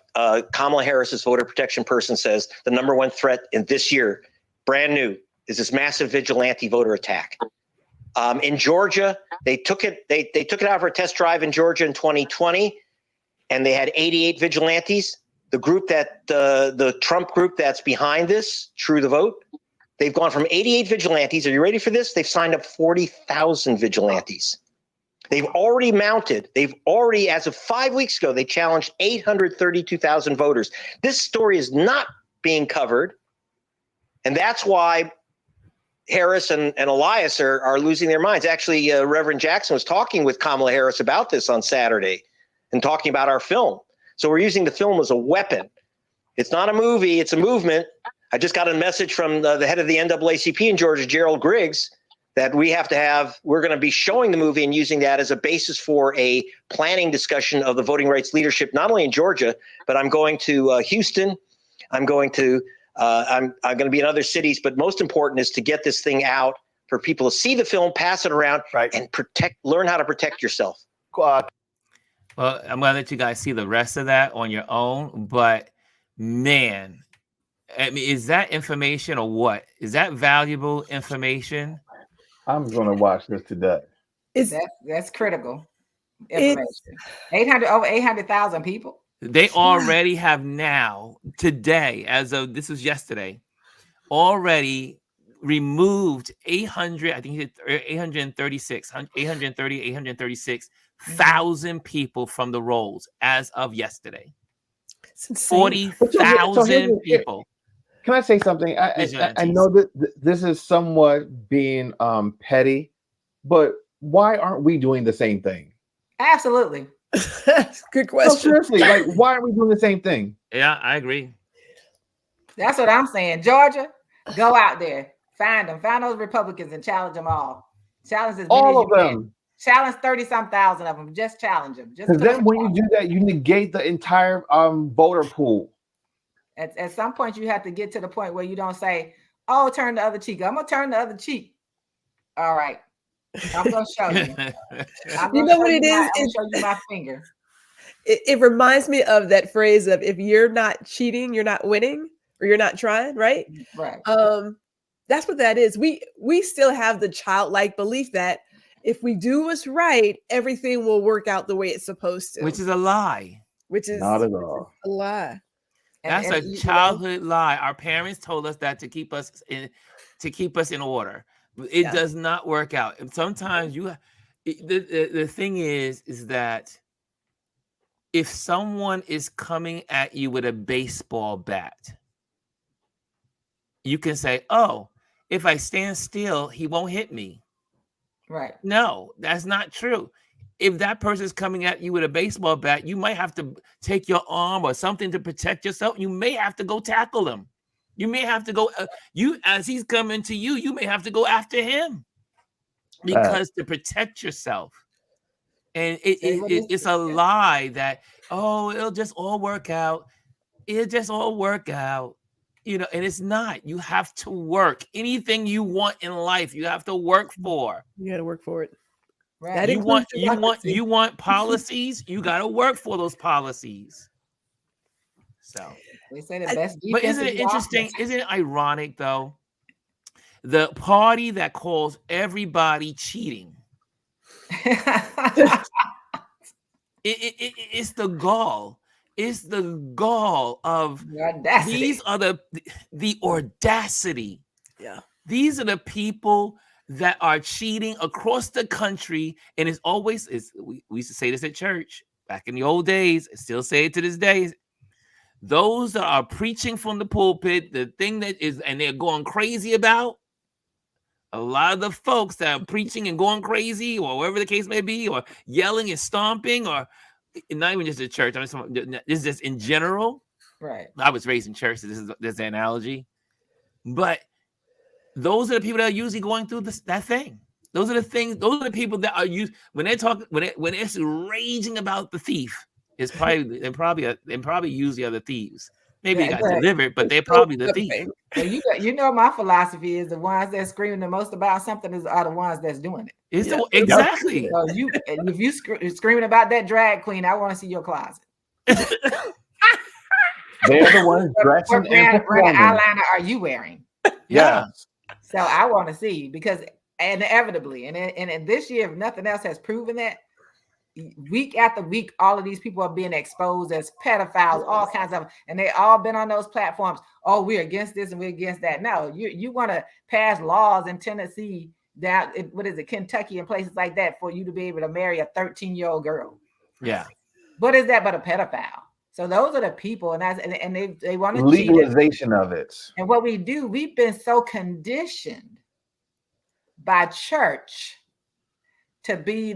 Kamala Harris's voter protection person says, the number one threat in this year, brand new, is this massive vigilante voter attack. In Georgia, they took it out for a test drive in Georgia in 2020, and they had 88 vigilantes. The group that the Trump group that's behind this, True the Vote, they've gone from 88 vigilantes. Are you ready for this? They've signed up 40,000 vigilantes. They've already, as of 5 weeks ago, they challenged 832,000 voters. This story is not being covered. And that's why Harris and Elias are losing their minds. Actually, Reverend Jackson was talking with Kamala Harris about this on Saturday and talking about our film. So we're using the film as a weapon. It's not a movie, it's a movement. I just got a message from the head of the NAACP in Georgia, Gerald Griggs, that we're going to be showing the movie and using that as a basis for a planning discussion of the voting rights leadership, not only in Georgia, but I'm going to Houston. I'm going to be in other cities, but most important is to get this thing out for people to see the film, pass it around, and learn how to protect yourself. Well, I'm going to let you guys see the rest of that on your own, but man, I mean, is that information or what? Is that valuable information? I'm going to watch this today. That's critical information. Over 800,000 people. They already have now, today, as of this was yesterday, already removed 836,000 people from the rolls as of yesterday. 40,000 people. Can I say something? I know that this is somewhat being petty, but why aren't we doing the same thing? Absolutely. Good question. No, seriously, like, why aren't we doing the same thing? Yeah, I agree. That's what I'm saying. Georgia, go out there, find those Republicans and challenge them all. Challenge all of them. Challenge 30-some thousand of them. Just challenge them. Because then when you do that, you negate the entire voter pool. At some point, you have to get to the point where you don't say, "Oh, turn the other cheek." I'm gonna turn the other cheek. All right, I'm gonna show you. You know what it is? I'm gonna show you my finger. It reminds me of that phrase of if you're not cheating, you're not winning, or you're not trying, right? Right. That's what that is. We still have the childlike belief that if we do what's right, everything will work out the way it's supposed to. Which is a lie. Which is not at all a lie. That's a childhood lie. Our parents told us that to keep us in order. It does not work out. And sometimes the thing is that if someone is coming at you with a baseball bat, you can say, oh, if I stand still, he won't hit me. Right. No, that's not true. If that person's coming at you with a baseball bat, you might have to take your arm or something to protect yourself. You may have to go tackle him. You may have to go, as he's coming to you, you may have to go after him because to protect yourself. And it's a lie that, oh, it'll just all work out. It'll just all work out. And it's not. You have to work. Anything you want in life, you have to work for. You got to work for it. Right. You want policies, you got to work for those policies. So they say the best. But isn't it interesting? Isn't it ironic though? The party that calls everybody cheating. It's the gall. It's the gall of these are the audacity. Yeah. These are the people that are cheating across the country. And it's always, we used to say this at church back in the old days. I still say it to this day. Those that are preaching from the pulpit, the thing that is, and they're going crazy about, a lot of the folks that are preaching and going crazy, or whatever the case may be, or yelling and stomping, or not even just at church. This is just in general. Right. I was raised in church, so this is the analogy. But those are the people that are usually going through that thing. Those are the things. Those are the people that are used when they talk when it's raging about the thief. It's probably usually other thieves. Maybe they got delivered, but they're probably the thief. So you know my philosophy is the ones that scream the most about something are the ones that's doing it. Exactly. So if you screaming about that drag queen, I want to see your closet. They're the ones dressing. What brand eyeliner are you wearing? Yeah. So I want to see, because inevitably, and this year, if nothing else has proven that, week after week, all of these people are being exposed as pedophiles, all kinds of, and they all been on those platforms. Oh, we're against this and we're against that. No, you want to pass laws in Tennessee, down Kentucky and places like that, for you to be able to marry a 13-year-old girl. Yeah. What is that but a pedophile? So those are the people, and they want to legalization of it. And what we do, we've been so conditioned by church to be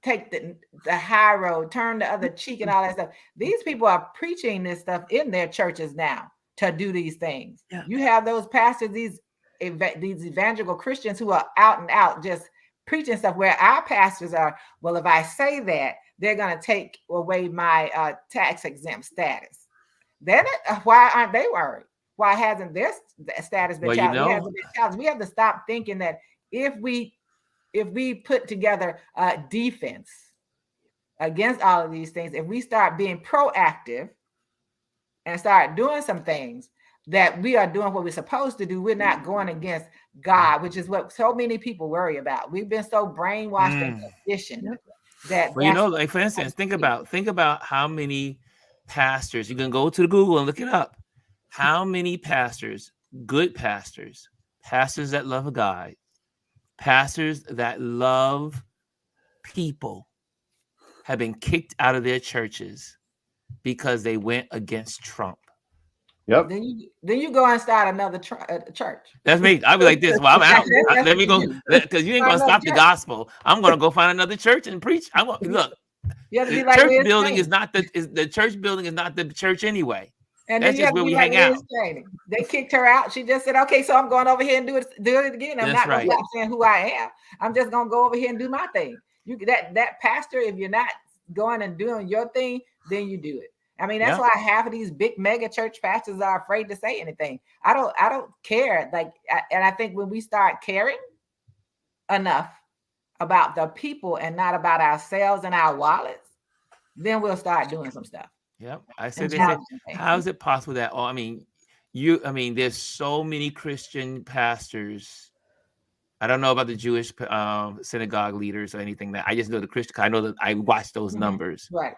take the high road, turn the other cheek, and all that stuff. These people are preaching this stuff in their churches now to do these things. Yeah. You have those pastors, these evangelical Christians who are out and out just preaching stuff, where our pastors are, well, if I say that, they're going to take away my tax exempt status. Then why aren't they worried? Why hasn't their status been challenged? We have to stop thinking that if we put together a defense against all of these things, if we start being proactive and start doing some things, that we are doing what we're supposed to do, we're not going against God, which is what so many people worry about. We've been so brainwashed and conditioned that. Well, like for instance, think about how many pastors, you can go to the Google and look it up. How many pastors, good pastors that love God, pastors that love people, have been kicked out of their churches because they went against Trump. Yep. Then you go and start another church. That's me. I'll be like this. Well, I'm out. Let me go, because you ain't gonna stop the gospel. I'm gonna go find another church and preach. Look. The church building is not the church building is not the church anyway. And that's just where we hang out. They kicked her out. She just said, "Okay, so I'm going over here and do it again. I'm not going to stop saying who I am. I'm just going to go over here and do my thing." That pastor, if you're not going and doing your thing, then you do it. I mean, that's why half of these big mega church pastors are afraid to say anything. I don't care. And I think when we start caring enough about the people and not about ourselves and our wallets, then we'll start doing some stuff. Yep. I said, how is it possible that, there's so many Christian pastors. I don't know about the Jewish synagogue leaders or anything. That I just know the Christian. I know that I watched those numbers. Right.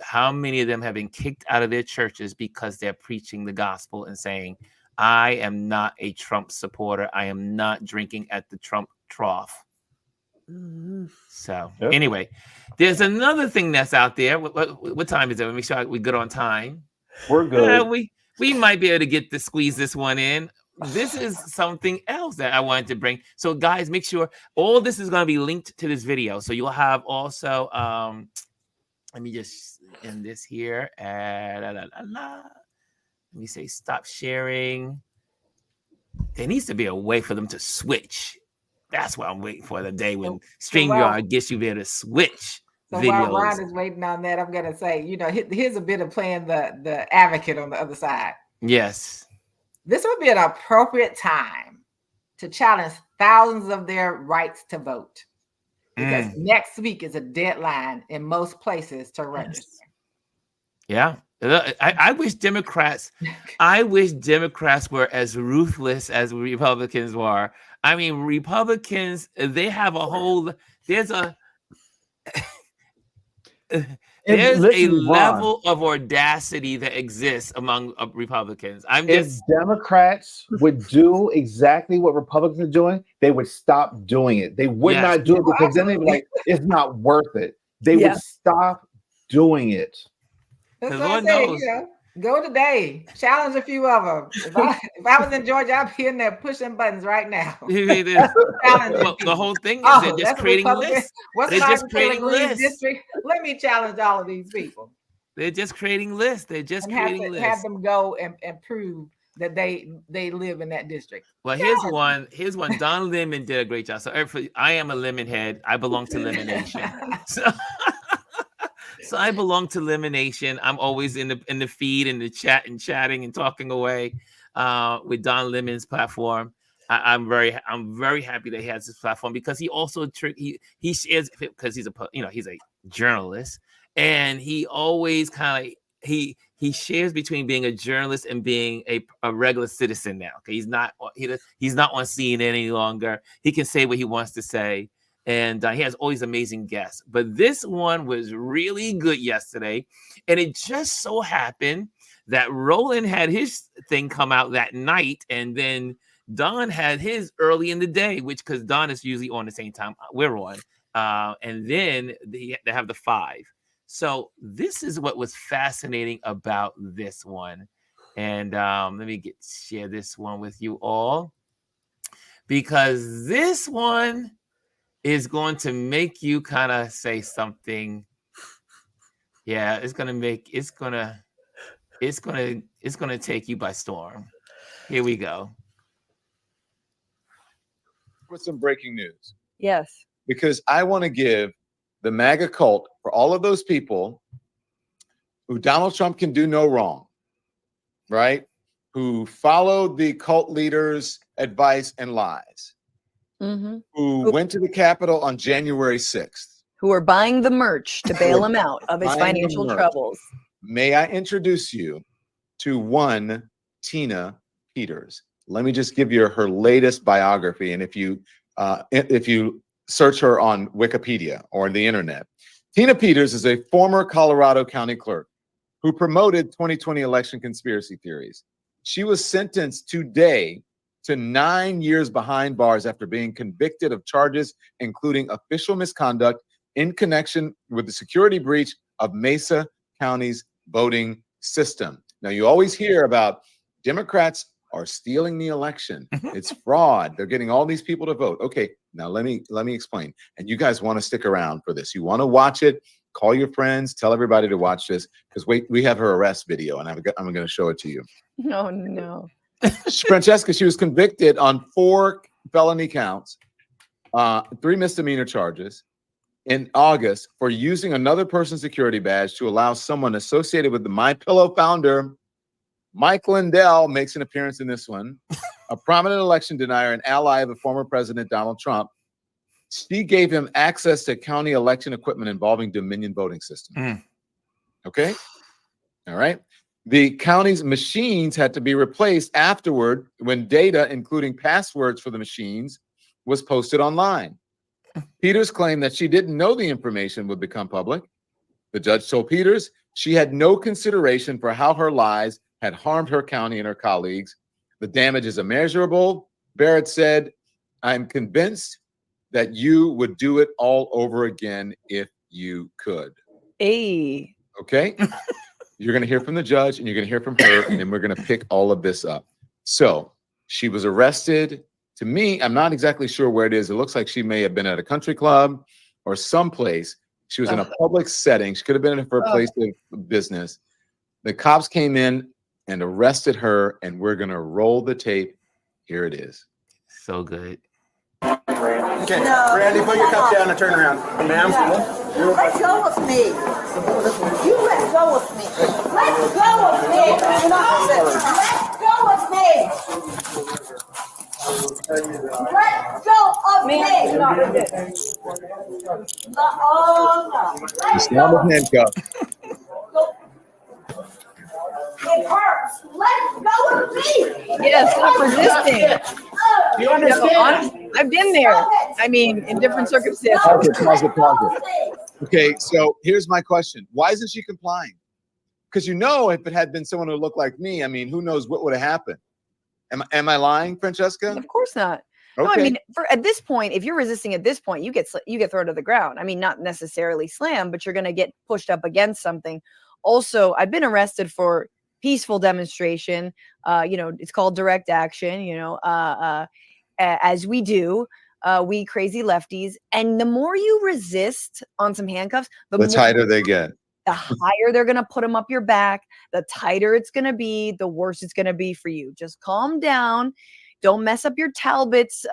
How many of them have been kicked out of their churches because they're preaching the gospel and saying, I am not a Trump supporter. I am not drinking at the Trump trough. Mm-hmm. So anyway, there's another thing that's out there. What time is it? Let me make sure we're good on time. We're good. we might be able to get to squeeze this one in. This is something else that I wanted to bring. So guys, make sure all this is going to be linked to this video. So you'll have also, let me just end this here. Let me say stop sharing. There needs to be a way for them to switch. That's what I'm waiting for, the day when StreamYard gets you there to switch. So videos. while Ron is waiting on that, I'm going to say, here's a bit of playing the advocate on the other side. Yes. This would be an appropriate time to challenge thousands of their rights to vote. Because next week is a deadline in most places to register. Yeah. I wish Democrats were as ruthless as Republicans were. I mean, Republicans, they have a whole, there's a level of audacity that exists among Republicans. If Democrats would do exactly what Republicans are doing, they would stop doing it. They would not do it because then they'd be like, it's not worth it. They would stop doing it. That's what I say, go today. Challenge a few of them. If I was in Georgia, I'd be in there pushing buttons right now. The whole thing is they're just creating lists. They're just creating lists. District? Let me challenge all of these people. They're just creating lists. They're just creating lists. Have them go and prove that they live in that district. Well, here's one. Don Lemon did a great job. So I am a Lemon head. I belong to Lemon Nation. So I belong to Lemon Nation. I'm always in the feed, in the chat, and chatting and talking away with Don Lemon's platform. I'm very happy that he has this platform because he also he shares, because he's a journalist, and he always kind of he shares between being a journalist and being a regular citizen now. Okay, he's not on CNN any longer. He can say what he wants to say. And he has always amazing guests. But this one was really good yesterday. And it just so happened that Roland had his thing come out that night. And then Don had his early in the day, because Don is usually on the same time we're on. And then they have the 5. So this is what was fascinating about this one. And let me share this one with you all. Because this one is going to make you kind of say something. Yeah, it's gonna take you by storm. Here we go. With some breaking news. Yes. Because I want to give the MAGA cult, for all of those people who Donald Trump can do no wrong, right? Who followed the cult leaders' advice and lies. Who went to the Capitol on January 6th. Who are buying the merch to bail him out of his financial troubles. May I introduce you to one Tina Peters. Let me just give you her latest biography. And if you search her on Wikipedia or the internet, Tina Peters is a former Colorado County clerk who promoted 2020 election conspiracy theories. She was sentenced today to 9 years behind bars after being convicted of charges including official misconduct in connection with the security breach of Mesa County's voting system. Now, you always hear about Democrats are stealing the election. It's fraud. They're getting all these people to vote. Okay, now let me explain. And you guys want to stick around for this. You want to watch it, call your friends, tell everybody to watch this, because we have her arrest video, and I'm going to show it to you. Oh, no. Francesca, she was convicted on 4 felony counts, 3 misdemeanor charges in August for using another person's security badge to allow someone associated with the MyPillow founder, Mike Lindell, makes an appearance in this one, a prominent election denier and ally of the former President Donald Trump. She gave him access to county election equipment involving Dominion voting system. Okay? All right. The county's machines had to be replaced afterward when data, including passwords for the machines, was posted online. Peters claimed that she didn't know the information would become public. The judge told Peters she had no consideration for how her lies had harmed her county and her colleagues. The damage is immeasurable. Barrett said, "I'm convinced that you would do it all over again if you could." Hey. Okay. You're going to hear from the judge and you're going to hear from her, and then we're going to pick all of this up. So she was arrested. To me, I'm not exactly sure where it is. It looks like she may have been at a country club or someplace. She was in a public setting. She could have been in for a place of business. The cops came in and arrested her, and we're going to roll the tape. Here it is. So good. Okay, Brandy, put your cup down and turn around. Ma'am? Let go of me. You let go of me. Let go of me. Let go of me. Let go of me. The sound of handcuffs. It hurts. Let go of me. Yes, stop resisting. Do you understand? I've been there. I mean, in different circumstances. Pause it. Okay, so here's my question. Why isn't she complying? Because if it had been someone who looked like me, I mean, who knows what would have happened? Am I lying, Francesca? Of course not. Okay. No, I mean, at this point, if you're resisting at this point, you get thrown to the ground. I mean, not necessarily slammed, but you're going to get pushed up against something. Also, I've been arrested for peaceful demonstration. It's called direct action. As we do, we crazy lefties. And the more you resist on some handcuffs, the tighter they get. The higher they're going to put them up your back, the tighter it's going to be, the worse it's going to be for you. Just calm down. Don't mess up your Talbot's,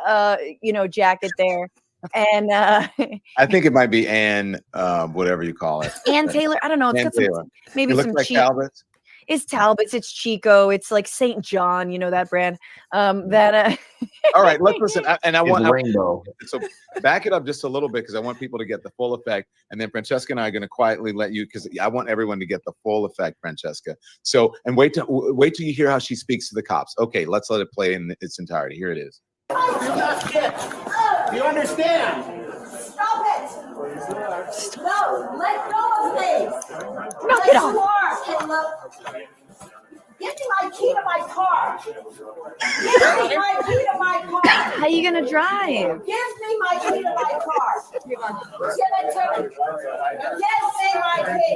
jacket there. And I think it might be Ann, whatever you call it. Ann Taylor. I don't know. It's got some, maybe some like Talbot's. It's Talbot's. It's Chico. It's like St. John. You know that brand. All right, let's listen. I want Rainbow. So back it up just a little bit because I want people to get the full effect, and then Francesca and I are going to quietly let you, because I want everyone to get the full effect, Francesca. So wait till you hear how she speaks to the cops. Okay, let's let it play in its entirety. Here it is. Do you understand? Stop it! No, let go of me. Knock it off. Give me my key to my car. Give me my key to my car. How are you gonna drive? Give me my key to my car. Give it to me. Give me my key.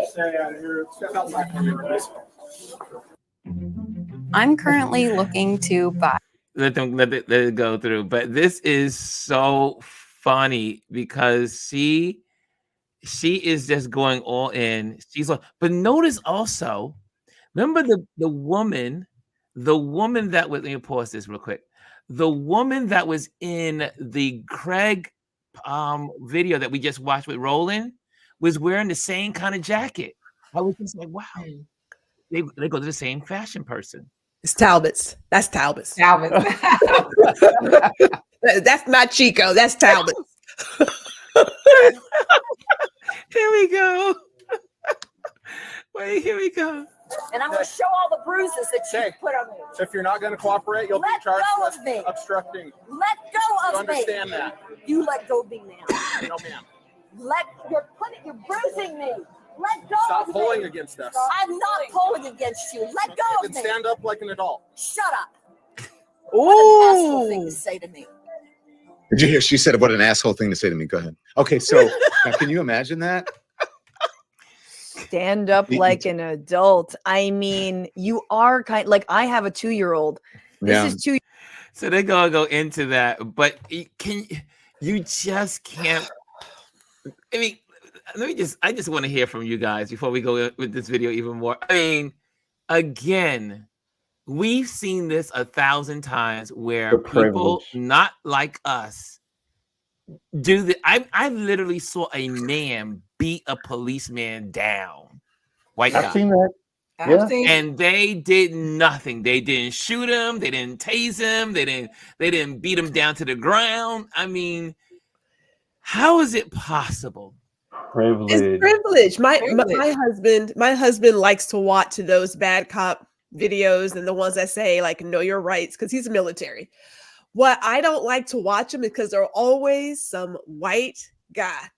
I'm currently looking to buy. Let it go through. But this is so funny because she is just going all in. But notice also, remember the woman that was, let me pause this real quick. The woman that was in the Craig video that we just watched with Roland was wearing the same kind of jacket. I was just like, wow, they go to the same fashion person. It's Talbot's. That's Talbot's. Talbot's. That's not Chico. That's Talbot's. Here we go. Wait, here we go. And I'm going to show all the bruises that you put on me. So if you're not going to cooperate, you'll be charged with obstructing. Let go of me. You understand that? You let go of me now. No, ma'am. You're bruising me. Let go Stop of pulling me. against us. I'm not pulling against you. Let go of me. Stand up like an adult. Shut up. Ooh. What an asshole thing to say to me. Did you hear? She said, what an asshole thing to say to me. Go ahead. Okay, so now can you imagine that? Stand up like an adult. I mean, you are like, I have a 2-year-old. This is 2. So they're gonna go into that, but you just can't. I mean, I just want to hear from you guys before we go with this video even more. I mean, again, we've seen this 1,000 times where people not like us do the. I literally saw a man beat a policeman down. White guy. I've seen that. And they did nothing. They didn't shoot him. They didn't tase him. They didn't beat him down to the ground. I mean, how is it possible? Privilege. It's privilege. My husband likes to watch those bad cop videos and the ones that say like know your rights because he's military. What I don't like to watch them because there are always some white guy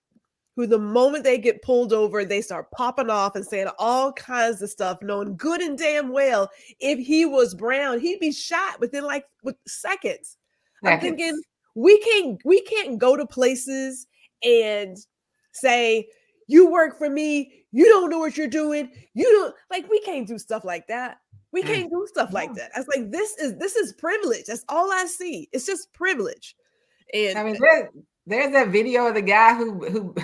who the moment they get pulled over, they start popping off and saying all kinds of stuff, knowing good and damn well if he was brown, he'd be shot within seconds. I'm thinking we can't go to places and say, You work for me. You don't know what you're doing. You don't like. We can't do stuff like that. We can't do stuff like that. I was like, this is privilege. That's all I see. It's just privilege. And I mean, there's that video of the guy who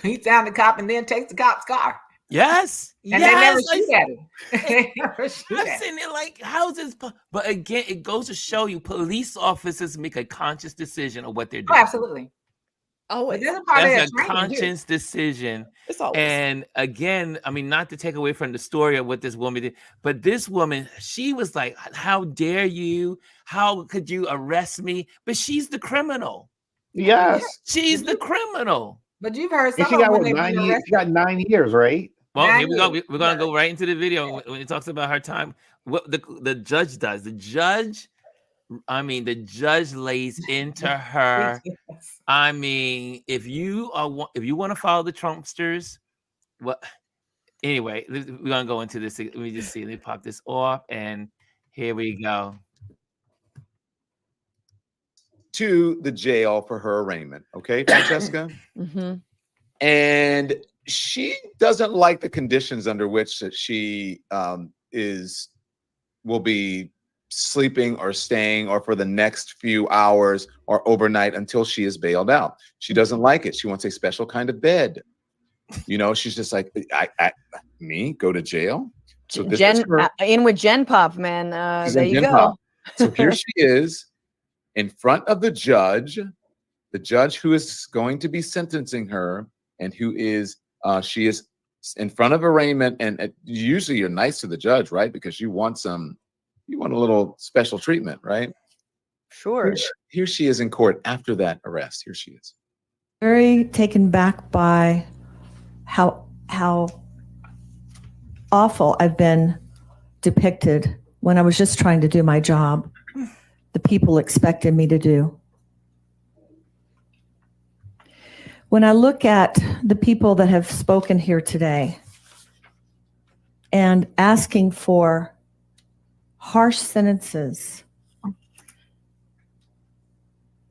beats down the cop and then takes the cop's car. Yes. And they never shoot at him. I'm sitting there like, how's this? But again, it goes to show you police officers make a conscious decision of what they're doing. Oh, absolutely. Always. That's a conscious decision. And again, I mean, not to take away from the story of what this woman did, but this woman, she was like, how dare you? How could you arrest me? But she's the criminal. Yes. She's the criminal. But you've heard some. She got what, 9 years? She got 9 years, right? Well, here we go. We're gonna go right into the video when it talks about her time. What the judge does. The judge lays into her. I mean, if you want to follow the Trumpsters, what? Anyway, we're gonna go into this. Let me just see. Let me pop this off, and here we go. To the jail for her arraignment. Okay, Francesca? Mm-hmm. And she doesn't like the conditions under which that she will be sleeping or staying or for the next few hours or overnight until she is bailed out. She doesn't like it. She wants a special kind of bed. You know, she's just like, me go to jail. So this is her. In with Gen Pop, man. There you go. Pop. So here she is in front of the judge who is going to be sentencing her, and who is she is in front of arraignment. And usually you're nice to the judge, right? Because you want a little special treatment, right? Sure. Here she is in court after that arrest. Here she is. Very taken back by how awful I've been depicted when I was just trying to do my job. The people expected me to do. When I look at the people that have spoken here today and asking for harsh sentences,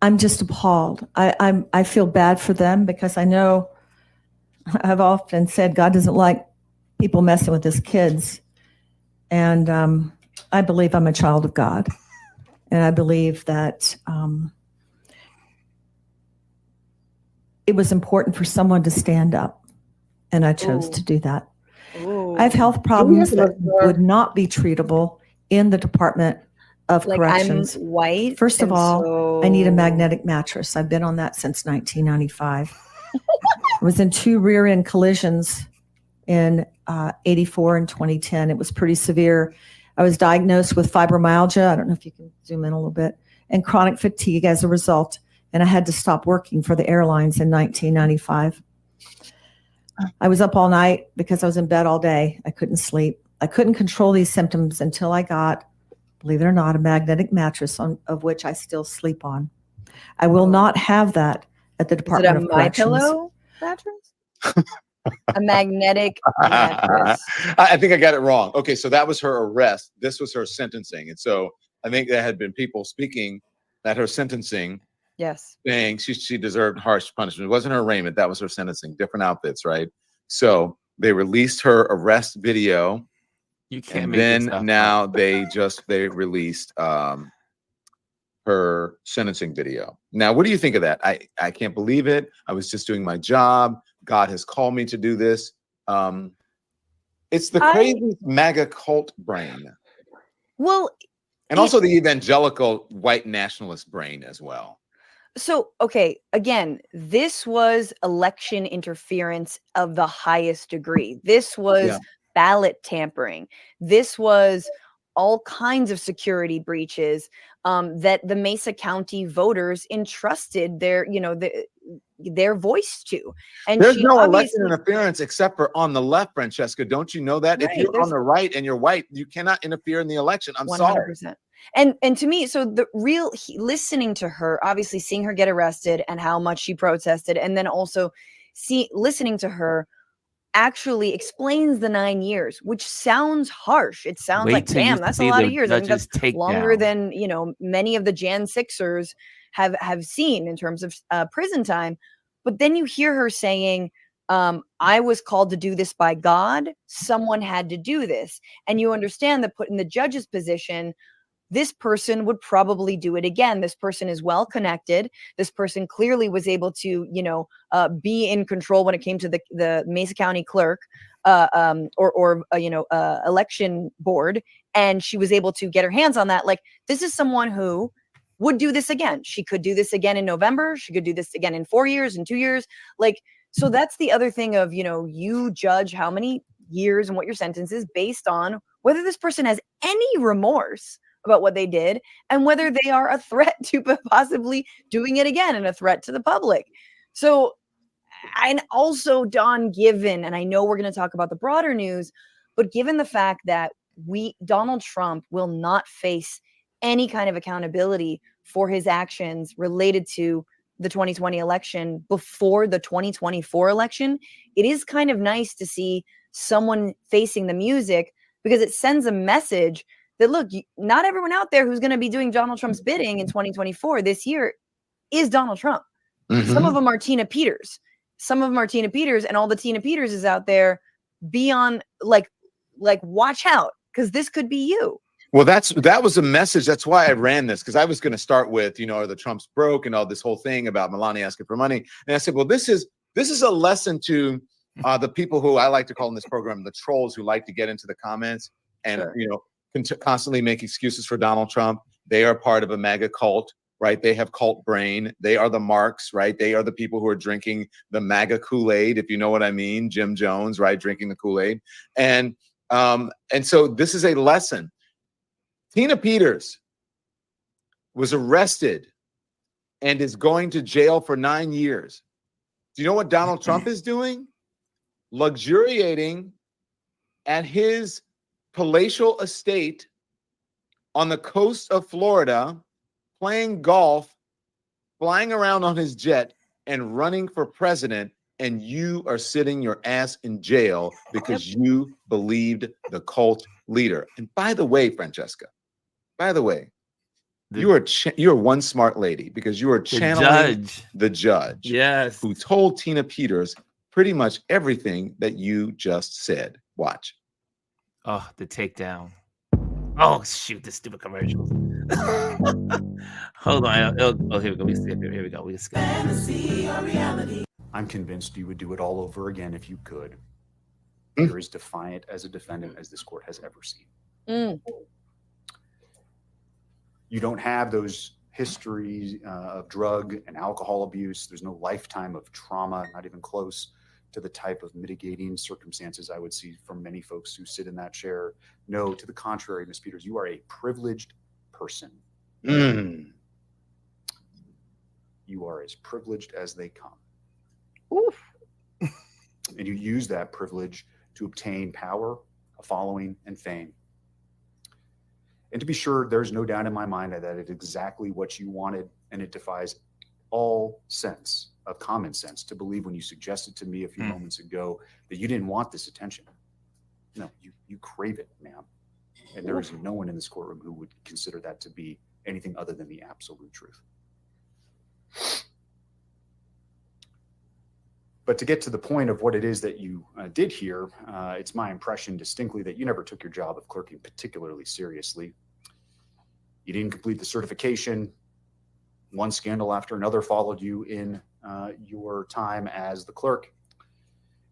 I'm just appalled. I feel bad for them because I know I've often said God doesn't like people messing with his kids. And I believe I'm a child of God. And I believe that it was important for someone to stand up. And I chose to do that. I have health problems that would not be treatable in the Department of Corrections. I'm white. First of all, I need a magnetic mattress. I've been on that since 1995. I was in 2 rear end collisions in 84 and 2010. It was pretty severe. I was diagnosed with fibromyalgia. I don't know if you can zoom in a little bit, and chronic fatigue as a result. And I had to stop working for the airlines in 1995. I was up all night because I was in bed all day. I couldn't sleep. I couldn't control these symptoms until I got, believe it or not, a magnetic mattress of which I still sleep on. I will not have that at the Department of Corrections. Is it a MyPillow mattress? A magnetic mattress. I think I got it wrong. Okay, so that was her arrest. This was her sentencing. And so I think there had been people speaking at her sentencing. Yes. Saying she deserved harsh punishment. It wasn't her arraignment. That was her sentencing. Different outfits, right? So they released her arrest video. You can't make then this up. Now they released her sentencing video. Now, what do you think of that? I can't believe it. I was just doing my job. God has called me to do this. It's the crazy MAGA cult brain. Well, and also the evangelical white nationalist brain as well. So, okay, again, this was election interference of the highest degree. This was ballot tampering. This was all kinds of security breaches that the Mesa County voters entrusted their voice to. And there's no election interference except for on the left, Francesca. Don't you know that? Right, if you're on the right and you're white, you cannot interfere in the election. I'm 100%. Sorry. And to me, so the real listening to her, obviously seeing her get arrested and how much she protested, and then also listening to her actually explains the 9 years, which sounds harsh. It sounds like, damn, that's a lot of years. I think that's longer than many of the Jan 6ers have seen in terms of prison time. But then you hear her saying, I was called to do this by God. Someone had to do this. And you understand that put in the judge's position, this person would probably do it again. This person is well connected. This person clearly was able to, be in control when it came to the Mesa County clerk election board. And she was able to get her hands on that. Like, this is someone who would do this again. She could do this again in November. She could do this again in 4 years, in 2 years. Like, so that's the other thing of, you judge how many years and what your sentence is based on whether this person has any remorse about what they did and whether they are a threat to possibly doing it again and a threat to the public. So, and also Don, given, and I know we're going to talk about the broader news, but given the fact that Donald Trump will not face any kind of accountability for his actions related to the 2020 election before the 2024 election, it is kind of nice to see someone facing the music, because it sends a message that, look, not everyone out there who's going to be doing Donald Trump's bidding in 2024 this year is Donald Trump. Mm-hmm. Some of them are Tina Peters. And all the Tina Peters is out there, be on like watch out, because this could be you. Well, that was a message. That's why I ran this, because I was going to start with, are the Trumps broke and all this whole thing about Melania asking for money. And I said, well, this is a lesson to the people who I like to call in this program the trolls, who like to get into the comments and constantly make excuses for Donald Trump. They are part of a MAGA cult, right? They have cult brain. They are the marks, right? They are the people who are drinking the MAGA Kool-Aid, if you know what I mean. Jim Jones, right? Drinking the Kool-Aid. And so this is a lesson. Tina Peters was arrested and is going to jail for 9 years. Do you know what Donald Trump is doing? Luxuriating at his palatial estate on the coast of Florida, playing golf, flying around on his jet, and running for president. And you are sitting your ass in jail because you believed the cult leader. And by the way, Francesca, you are one smart lady, because you are channeling the judge, yes, who told Tina Peters pretty much everything that you just said. Watch. Oh, the takedown. Oh, shoot, the stupid commercials. Hold on. Here we go. Here we go. We just fantasy or reality. I'm convinced you would do it all over again if you could. You're as defiant as a defendant as this court has ever seen. You don't have those histories of drug and alcohol abuse. There's no lifetime of trauma, not even close to the type of mitigating circumstances I would see from many folks who sit in that chair. No, to the contrary, Ms. Peters, you are a privileged person. You are as privileged as they come. Oof. And you use that privilege to obtain power, a following, and fame. And to be sure, there's no doubt in my mind that it's exactly what you wanted, and it defies all sense of common sense to believe when you suggested to me a few moments ago that you didn't want this attention. No, you crave it, ma'am. And there is no one in this courtroom who would consider that to be anything other than the absolute truth. But to get to the point of what it is that you did here, it's my impression distinctly that you never took your job of clerking particularly seriously. You didn't complete the certification. One scandal after another followed you in your time as the clerk.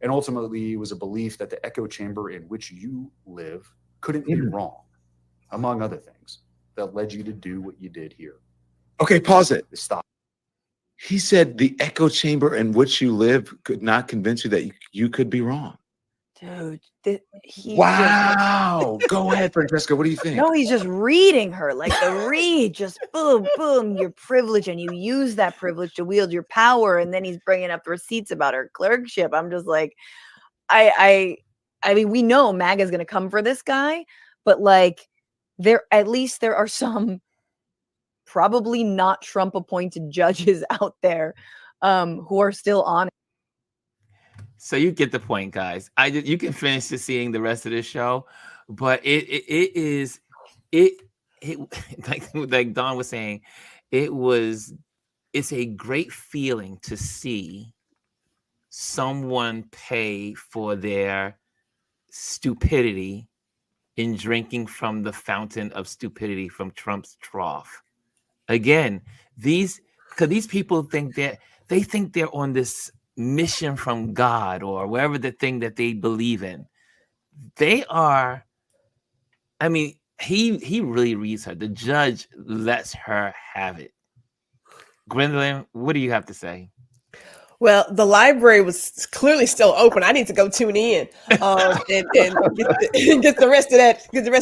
And ultimately, it was a belief that the echo chamber in which you live couldn't be wrong, among other things, that led you to do what you did here. Okay, pause it. Stop. He said the echo chamber in which you live could not convince you that you could be wrong. Dude, wow. Go ahead, Francesca. What do you think? No, he's just reading her like the read, just boom, boom, your privilege. And you use that privilege to wield your power. And then he's bringing up receipts about her clerkship. I'm just like, I mean, we know MAGA is going to come for this guy, but like at least there are some probably not Trump appointed judges out there who are still on it. So you get the point, guys. You can finish to seeing the rest of this show, but it like Don was saying, it's a great feeling to see someone pay for their stupidity in drinking from the fountain of stupidity from Trump's trough. Again, these people think they think they're on this mission from God or wherever the thing that they believe in. They are, I mean, he really reads her. The judge lets her have it. Gwendolyn, what do you have to say? Well, the library was clearly still open. I need to go tune in and get the rest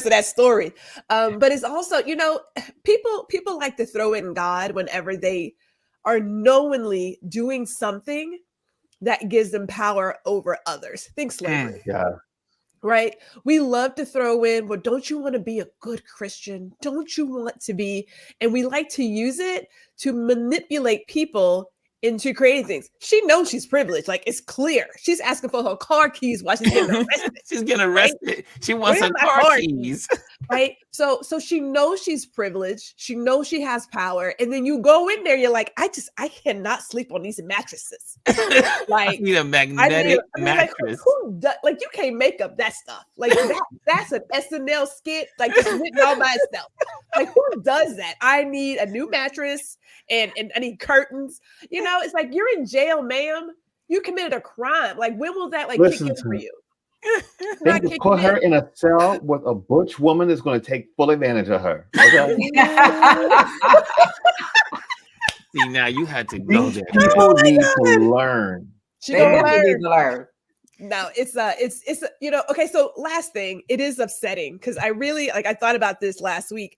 of that story. But it's also, you know, people like to throw in God whenever they are knowingly doing something that gives them power over others. Think slavery. Yeah. Right? We love to throw in, well, don't you want to be a good Christian? Don't you want to be? And we like to use it to manipulate people into creating things. She knows she's privileged. Like, it's clear. She's asking for her car keys while she's getting arrested. She's getting arrested. Right? She wants her car keys. Right? So she knows she's privileged. She knows she has power. And then you go in there, you're like, I cannot sleep on these mattresses. Like, I need a magnetic mattress. Like, you can't make up that stuff. Like, that's an SNL skit, like, just written all by itself. Like, who does that? I need a new mattress and I need curtains. You know, it's like, you're in jail, ma'am. You committed a crime. Like, when will that kick in for you? They just put her in a cell with a butch woman that's going to take full advantage of her. Okay? See, now you had to go there. People need to learn. She need to learn. No, it's you know, okay. So last thing, it is upsetting because I thought about this last week.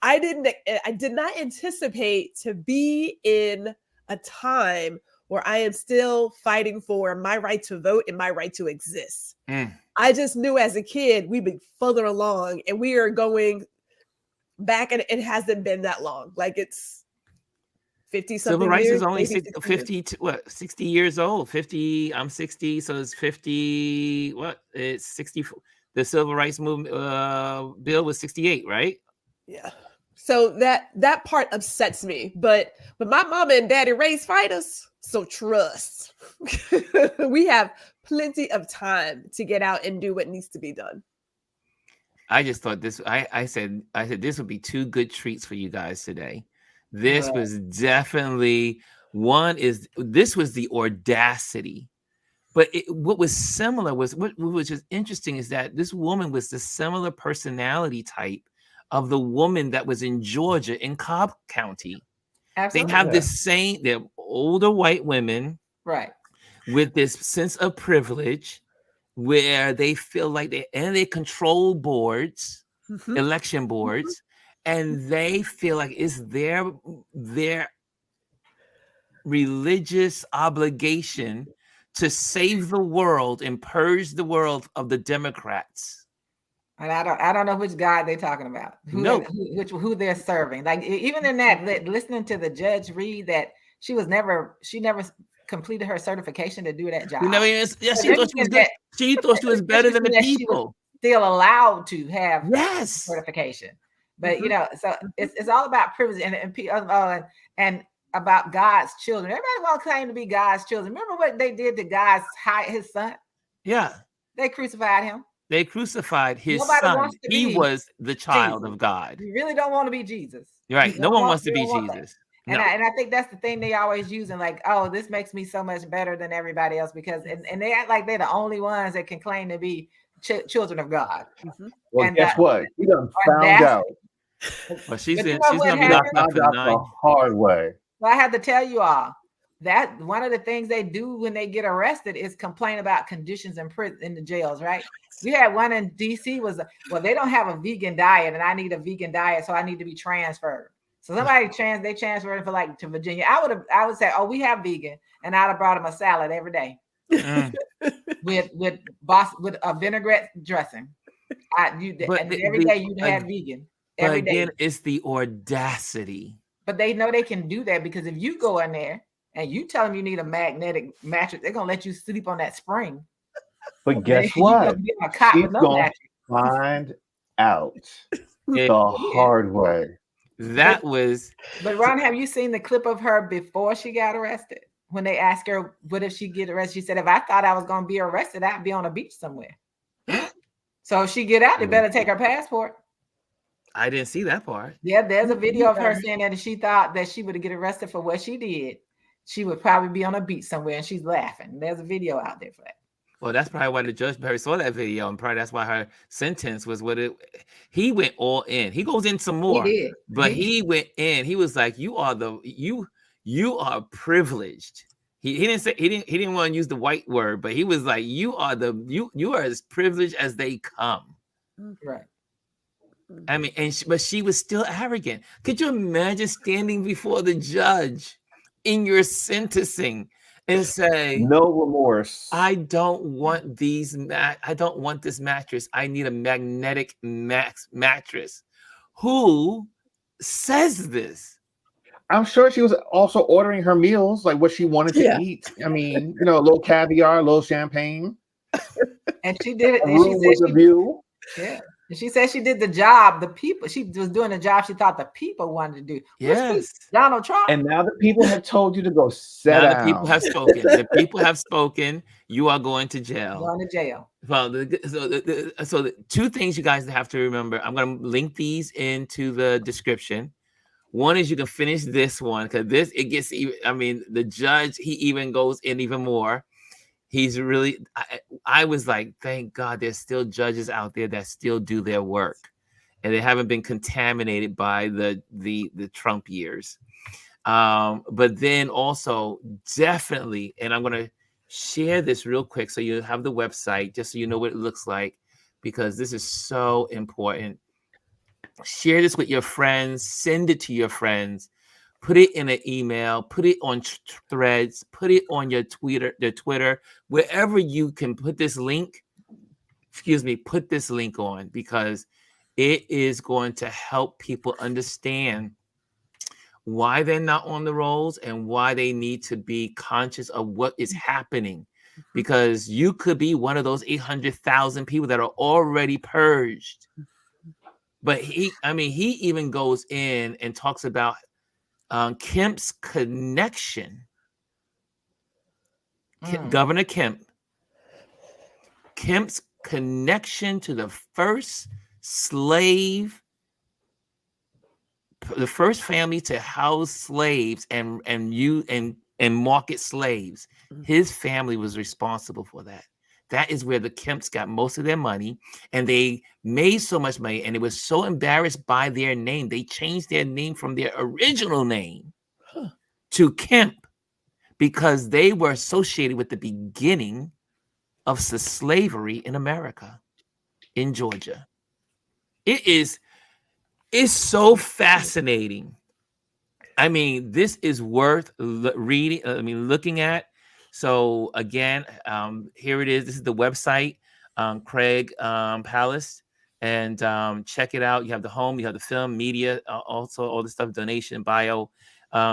I did not anticipate to be in a time where I am still fighting for my right to vote and my right to exist. I just knew as a kid we'd be further along, and we are going back, and it hasn't been that long. Like, it's 50 something. Civil rights years, is only 60 years old. 50. I'm 60, so it's 50. What? It's 60. The civil rights movement bill was 68, right? Yeah. So that part upsets me, but my mama and daddy raised fighters, so trust. We have plenty of time to get out and do what needs to be done. I just thought this. I said this would be two good treats for you guys today. This was definitely one. This was the audacity, but what was similar was what was just interesting is that this woman was the similar personality type of the woman that was in Georgia in Cobb County. Absolutely. They have this same, they're older white women, right, with this sense of privilege where they feel like they control boards, election boards, and they feel like it's their religious obligation to save the world and purge the world of the Democrats. And I don't know which God they're talking about. Who they're serving. Like, even in that, listening to the judge read that she never completed her certification to do that job. She thought she was good. She thought she was better than the people. Still allowed to have certification, but you know, so it's all about privilege and about God's children. Everybody wants to claim to be God's children. Remember what they did to his son? Yeah, they crucified him. They crucified his son. He was the child of God. You really don't want to be Jesus. Right. No one wants to be Jesus. And I think that's the thing they always use, and like, oh, this makes me so much better than everybody else because and they act like they're the only ones that can claim to be children of God. Well, and guess what? He done found out. Well, she's gonna be locked up the hard way. Well, I have to tell you all that one of the things they do when they get arrested is complain about conditions in prison, in the jails, right? We had one in DC they don't have a vegan diet and I need a vegan diet, so I need to be transferred. So somebody they transferred to Virginia. I would say, oh, we have vegan, and I'd have brought them a salad every day with a vinaigrette dressing. Every day you'd have vegan. Every day. It's the audacity. But they know they can do that because if you go in there and you tell them you need a magnetic mattress, they're gonna let you sleep on that spring. But guess what? She's gonna find out the hard way. That was. But Ron, have you seen the clip of her before she got arrested? when they asked her, what if she get arrested? She said, if I thought I was going to be arrested, I'd be on a beach somewhere. So if she get out, they better take her passport. I didn't see that part. Yeah, there's a video of her saying that if she thought that she would get arrested for what she did, she would probably be on a beach somewhere, and she's laughing. There's a video out there for that. Well, that's probably why the judge probably saw that video, and probably that's why her sentence was what it. He went all in. He goes in some more, He did. but he went in. He was like, "You are you are privileged." He didn't say he didn't want to use the white word, but he was like, "You are you are as privileged as they come." Right. I mean, but she was still arrogant. Could you imagine standing before the judge in your sentencing and say, no remorse? I don't want I don't want this mattress. I need a magnetic mattress. Who says this? I'm sure she was also ordering her meals, like what she wanted to eat. I mean, a little caviar, a little champagne. And she did it. A room with a view. Yeah. And she said she did the job. She was doing the job she thought the people wanted to do. Yes. Donald Trump. And now the people have told you to go sit down. The people have spoken. The people have spoken. You are going to jail. Going to jail. Well, so the two things you guys have to remember. I'm going to link these into the description. One is you can finish this one because it gets. I mean, the judge, he even goes in even more. He's really, I was like, thank God there's still judges out there that still do their work and they haven't been contaminated by the Trump years. But then also definitely, and I'm going to share this real quick so you have the website just so you know what it looks like, because this is so important. Share this with your friends, send it to your friends. Put it in an email, put it on threads, put it on your Twitter, wherever you can put this link. Put this link on because it is going to help people understand why they're not on the rolls and why they need to be conscious of what is happening. Because you could be one of those 800,000 people that are already purged. But he even goes in and talks about Kemp's connection, Governor Kemp's connection to the first family to house slaves and market slaves. His family was responsible for that. That is where the Kemps got most of their money, and they made so much money, and it was so embarrassed by their name. They changed their name from their original name to Kemp because they were associated with the beginning of slavery in America, in Georgia. It's so fascinating. I mean, this is worth reading. Looking at. So again, here it is. This is the website, Craig Palace, and check it out. You have the home, you have the film, media, also all the stuff, donation, bio.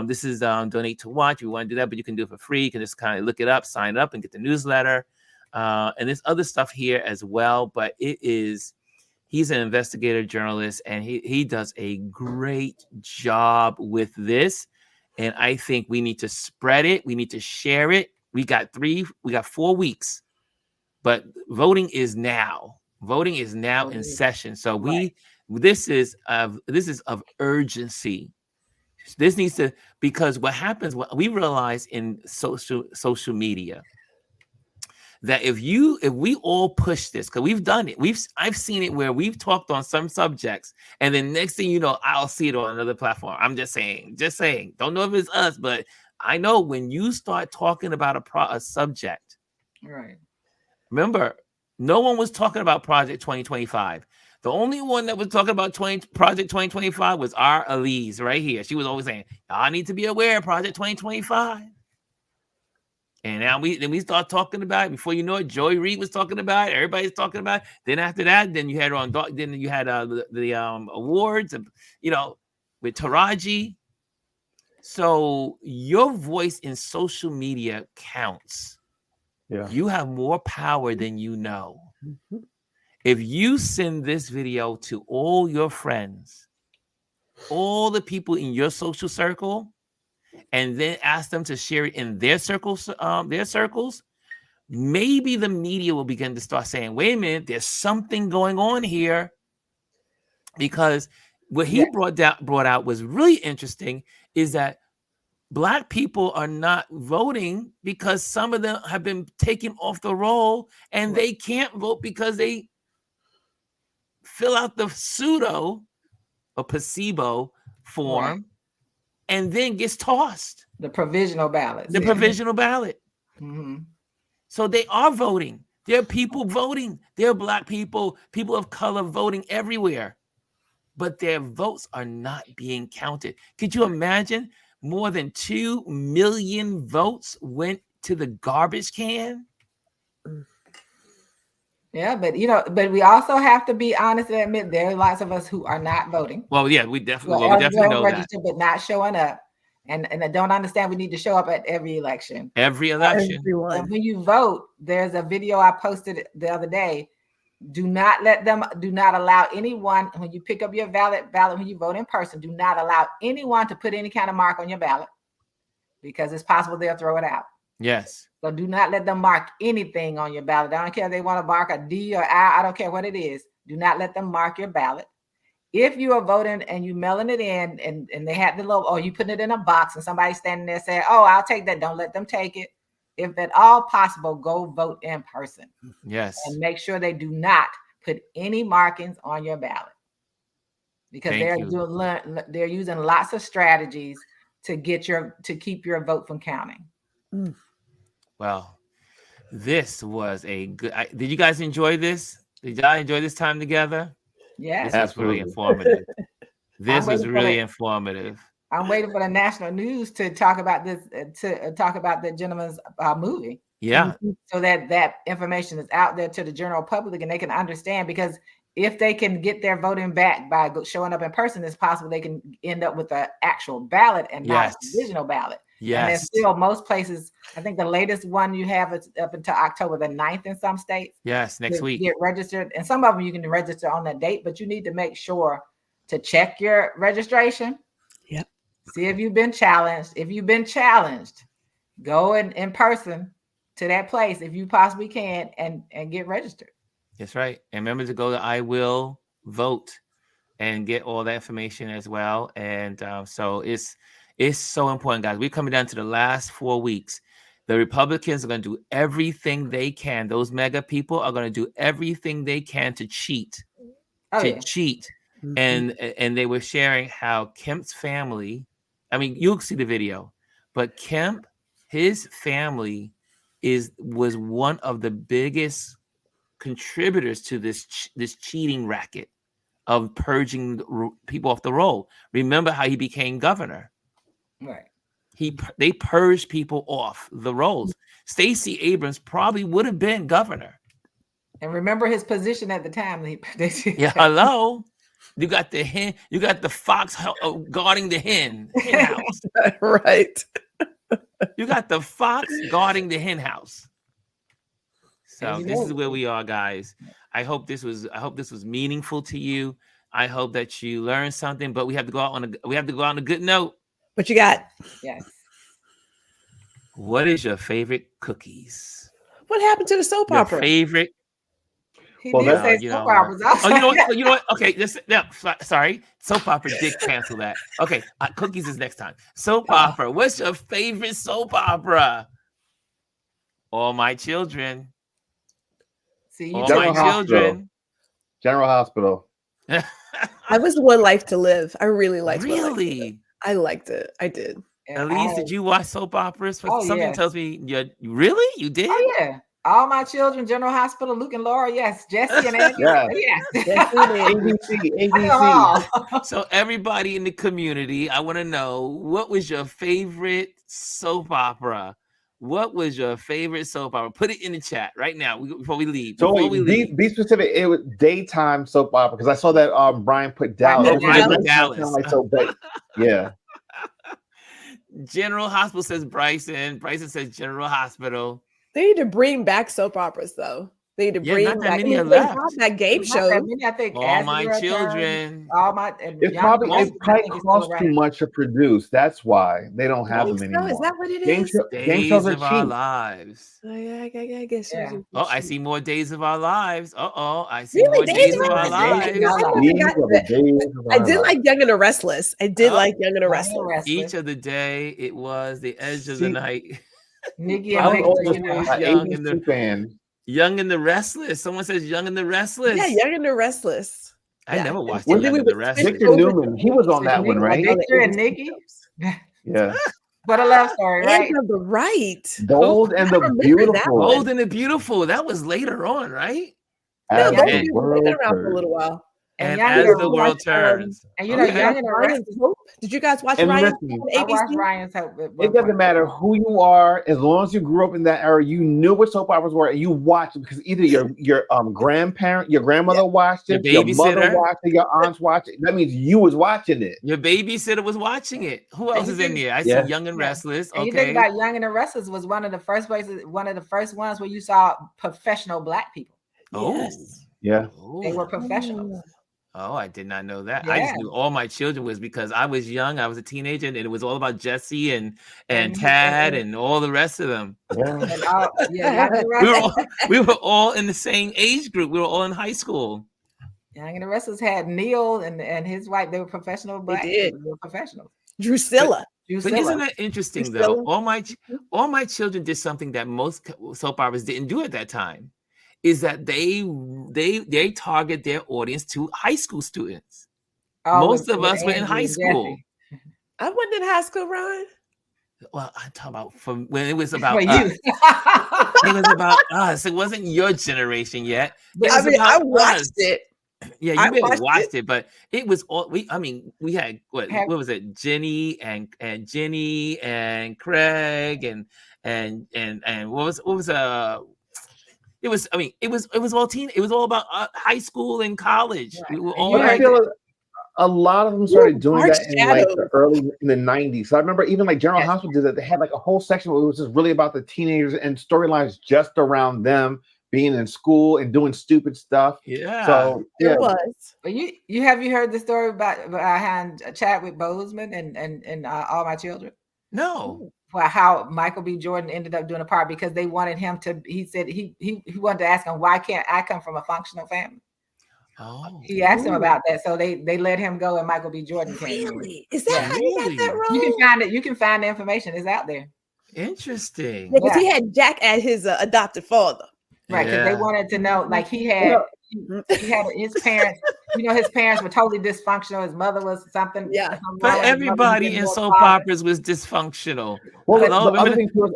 This is donate to watch. If you want to do that, but you can do it for free. You can just kind of look it up, sign up, and get the newsletter. And there's other stuff here as well. But he's an investigative journalist, and he does a great job with this. And I think we need to spread it. We need to share it. We got 4 weeks, but voting is now. Voting is now in session. So this is of urgency. This needs to, because what happens, what we realize in social media, that if we all push this, because we've done it, I've seen it where we've talked on some subjects, and then next thing you know, I'll see it on another platform. I'm just saying, don't know if it's us, but I know when you start talking about a subject, right? Remember, no one was talking about Project 2025. The only one that was talking about Project 2025 was our Elise right here. She was always saying, "I need to be aware of Project 2025." And now we start talking about it. Before you know it, Joy Reid was talking about it. Everybody's talking about it. Then after that, then you had the awards, with Taraji. So your voice in social media counts. Yeah. You have more power than you know. If you send this video to all your friends, all the people in your social circle, and then ask them to share it in their circles, maybe the media will begin to start saying, wait a minute, there's something going on here. Because what he brought out was really interesting, is that Black people are not voting because some of them have been taken off the roll, and they can't vote because they fill out the pseudo or placebo form and then gets tossed. The provisional ballot. The provisional ballot. Mm-hmm. So they are voting. There are people voting. There are Black people, people of color voting everywhere. But their votes are not being counted. Could you imagine? More than 2 million votes went to the garbage can. Yeah, but we also have to be honest and admit there are lots of us who are not voting. Well, yeah, we definitely know that. But not showing up, and I don't understand. We need to show up at every election. Every election. And when you vote, there's a video I posted the other day. Do not allow anyone, when you pick up your ballot, when you vote in person, do not allow anyone to put any kind of mark on your ballot, because it's possible they'll throw it out. Yes. So do not let them mark anything on your ballot. I don't care if they want to mark a D or I don't care what it is. Do not let them mark your ballot. If you are voting and you mailing it in and they have the little, or you putting it in a box and somebody standing there saying, oh, I'll take that. Don't let them take it. If at all possible, go vote in person. Yes. And make sure they do not put any markings on your ballot, because they're using lots of strategies to keep your vote from counting. Well, this was a good. Did you guys enjoy this? Did y'all enjoy this time together? Yes. This was really informative. This was really informative. I'm waiting for the national news to talk about this, to talk about the gentleman's movie. Yeah. So that information is out there to the general public and they can understand, because if they can get their voting back by showing up in person, it's possible they can end up with an actual ballot and not a provisional ballot. Yes. And there's still most places, I think the latest one you have is up until October the 9th in some states. Yes, next week. Get registered. And some of them you can register on that date, but you need to make sure to check your registration. Yep. See if you've been challenged. If you've been challenged, go in person to that place if you possibly can and get registered. That's right. And remember to go to I Will Vote and get all that information as well. And so it's so important, guys. We're coming down to the last 4 weeks. The Republicans are going to do everything they can. Those mega people are going to do everything they can to cheat. Mm-hmm. And they were sharing how Kemp's family, I mean, you'll see the video, but Kemp, his family was one of the biggest contributors to this cheating racket of purging people off the roll. Remember how he became governor? Right. They purged people off the rolls. Stacey Abrams probably would have been governor. And remember his position at the time. Yeah, hello. You got the hen. You got the fox guarding the hen house. Right. You got the fox guarding the hen house. So this is where we are, guys. I hope this was meaningful to you. I hope that you learned something. But we have to go out on a good note. What you got? Yes. What is your favorite cookies? What happened to the soap opera? Favorite. He did say soap operas. You know what? Okay, sorry. Soap opera did cancel that. Okay, cookies is next time. Soap opera. What's your favorite soap opera? All My Children. See, All My Children. General Hospital. I was the One Life to Live. I really liked it. Really? I liked it. I did. Elise, did you watch soap operas? Something tells me you did? Oh, yeah. All My Children, General Hospital, Luke and Laura, yes. Jesse and Andy, yes. ABC. So everybody in the community, I want to know, what was your favorite soap opera? What was your favorite soap opera? Put it in the chat right now before we leave. Be specific. It was daytime soap opera, because I saw that Brian put Dallas. Yeah. General Hospital says Bryson. Bryson says General Hospital. They need to bring back soap operas, though. They need to Yeah, bring not that back. many are They left. have that game Not show. that many, I think. All As the My World Turns, Children. All My. And It Young probably Justice, I think, is still costs too around. much to produce. That's why they don't have Think them so? anymore. Is that what it Game is? game shows Days are of Our cheap. Lives. Oh, yeah, I guess. Yeah. Oh, I see more Days of Our Lives. I see Really, more Days Days of of Our Our Days Lives. of Our I Lives. never These got are the that. days of I our did lives. like Young and the Restless. I did Oh. like Young and the Young and Restless. Restless. Each of the day, it was the edge of the See, night. Nikki I and was Victor, always you know. an Young and the ABC fan. Young and the Restless. Someone says Young and the Restless. Yeah, Young and the Restless. I Yeah. never watched When Young we and the would switch Restless. Victor over Newman, he was on that one, right? Victor and Nikki. Yeah. But a love story, right? And of the Right. Bold and I the remember that Beautiful. one. Bold and the Beautiful. That was later on, right? No, As Bold the and the Beautiful world been around for a turns. little while. And And Young As and the World Turns. And you know, Okay. Young and the Ryan's Restless. Hope. Did you guys watch And Ryan's listen, Hope I on watched ABC? Ryan's Hope. At It one doesn't point. matter who you are, as long as you grew up in that era, you knew what soap operas were, and you watched it because either your grandparent, your grandmother watched Your it, your mother babysitter. watched it, your aunts watched it. That means you was watching it. Your babysitter was watching it. Who else you is in think- there? I Yeah. see Young and Yeah. Restless. And you think Okay. about Young and the Restless was one of the first places, one of the first ones where you saw professional Black people. Oh. Yes. Yeah. They were professionals. Oh, I did not know that. I just Yeah. knew All My Children was because I was young. I was a teenager, and it was all about Jesse and And- Tad and all the rest of them. Yeah. And all, yeah, Young and the We were Restless. all, we were all in the same age group. We were all in high school. Young and the Restless had Neil and his wife. They were professional Black. did. People. They were professionals. Drusilla. But isn't that interesting Priscilla. though? All My Children did something that most soap operas didn't do at that time. Is that they target their audience to high school students. Oh, Most with- of with us were in Angie high and school. Jesse. I wasn't in high school, Ron. Well, I'm talking about from when it was about For us. you. It was about us. It wasn't your generation yet. It I was mean, I about watched us. it. Yeah, I you may have watched watched it, but it was all we had what Have- was it? Jenny and Jenny and Craig and what was it was it was all teen. It was all about high school and college. Right. We were And all you But I heard feel a lot of them started doing Dark that in like Shadows. the early in the 90s. So I remember even like General Hospital did that. They had like a whole section where it was just really about the teenagers and storylines just around them being in school and doing stupid stuff. Yeah. So yeah, It was. But you have you heard the story about behind Chadwick Boseman and All My Children? No. Well, how Michael B. Jordan ended up doing a part because they wanted him to. He said he wanted to ask him, why can't I come from a functional family? Oh. He asked him about that, so they let him go, and Michael B. Jordan came in. Really? Is that how you got Really? that wrong? You can find it. You can find the information. It's out there, Interesting. Yeah, because he had Jack as his adopted father. right? Because they Yeah. wanted to know, like he had his parents. You know, his parents were totally dysfunctional. His mother was something. Yeah. something But wrong. His mother everybody didn't in know soap father. operas was dysfunctional. well, Hello, the remember other the- thing was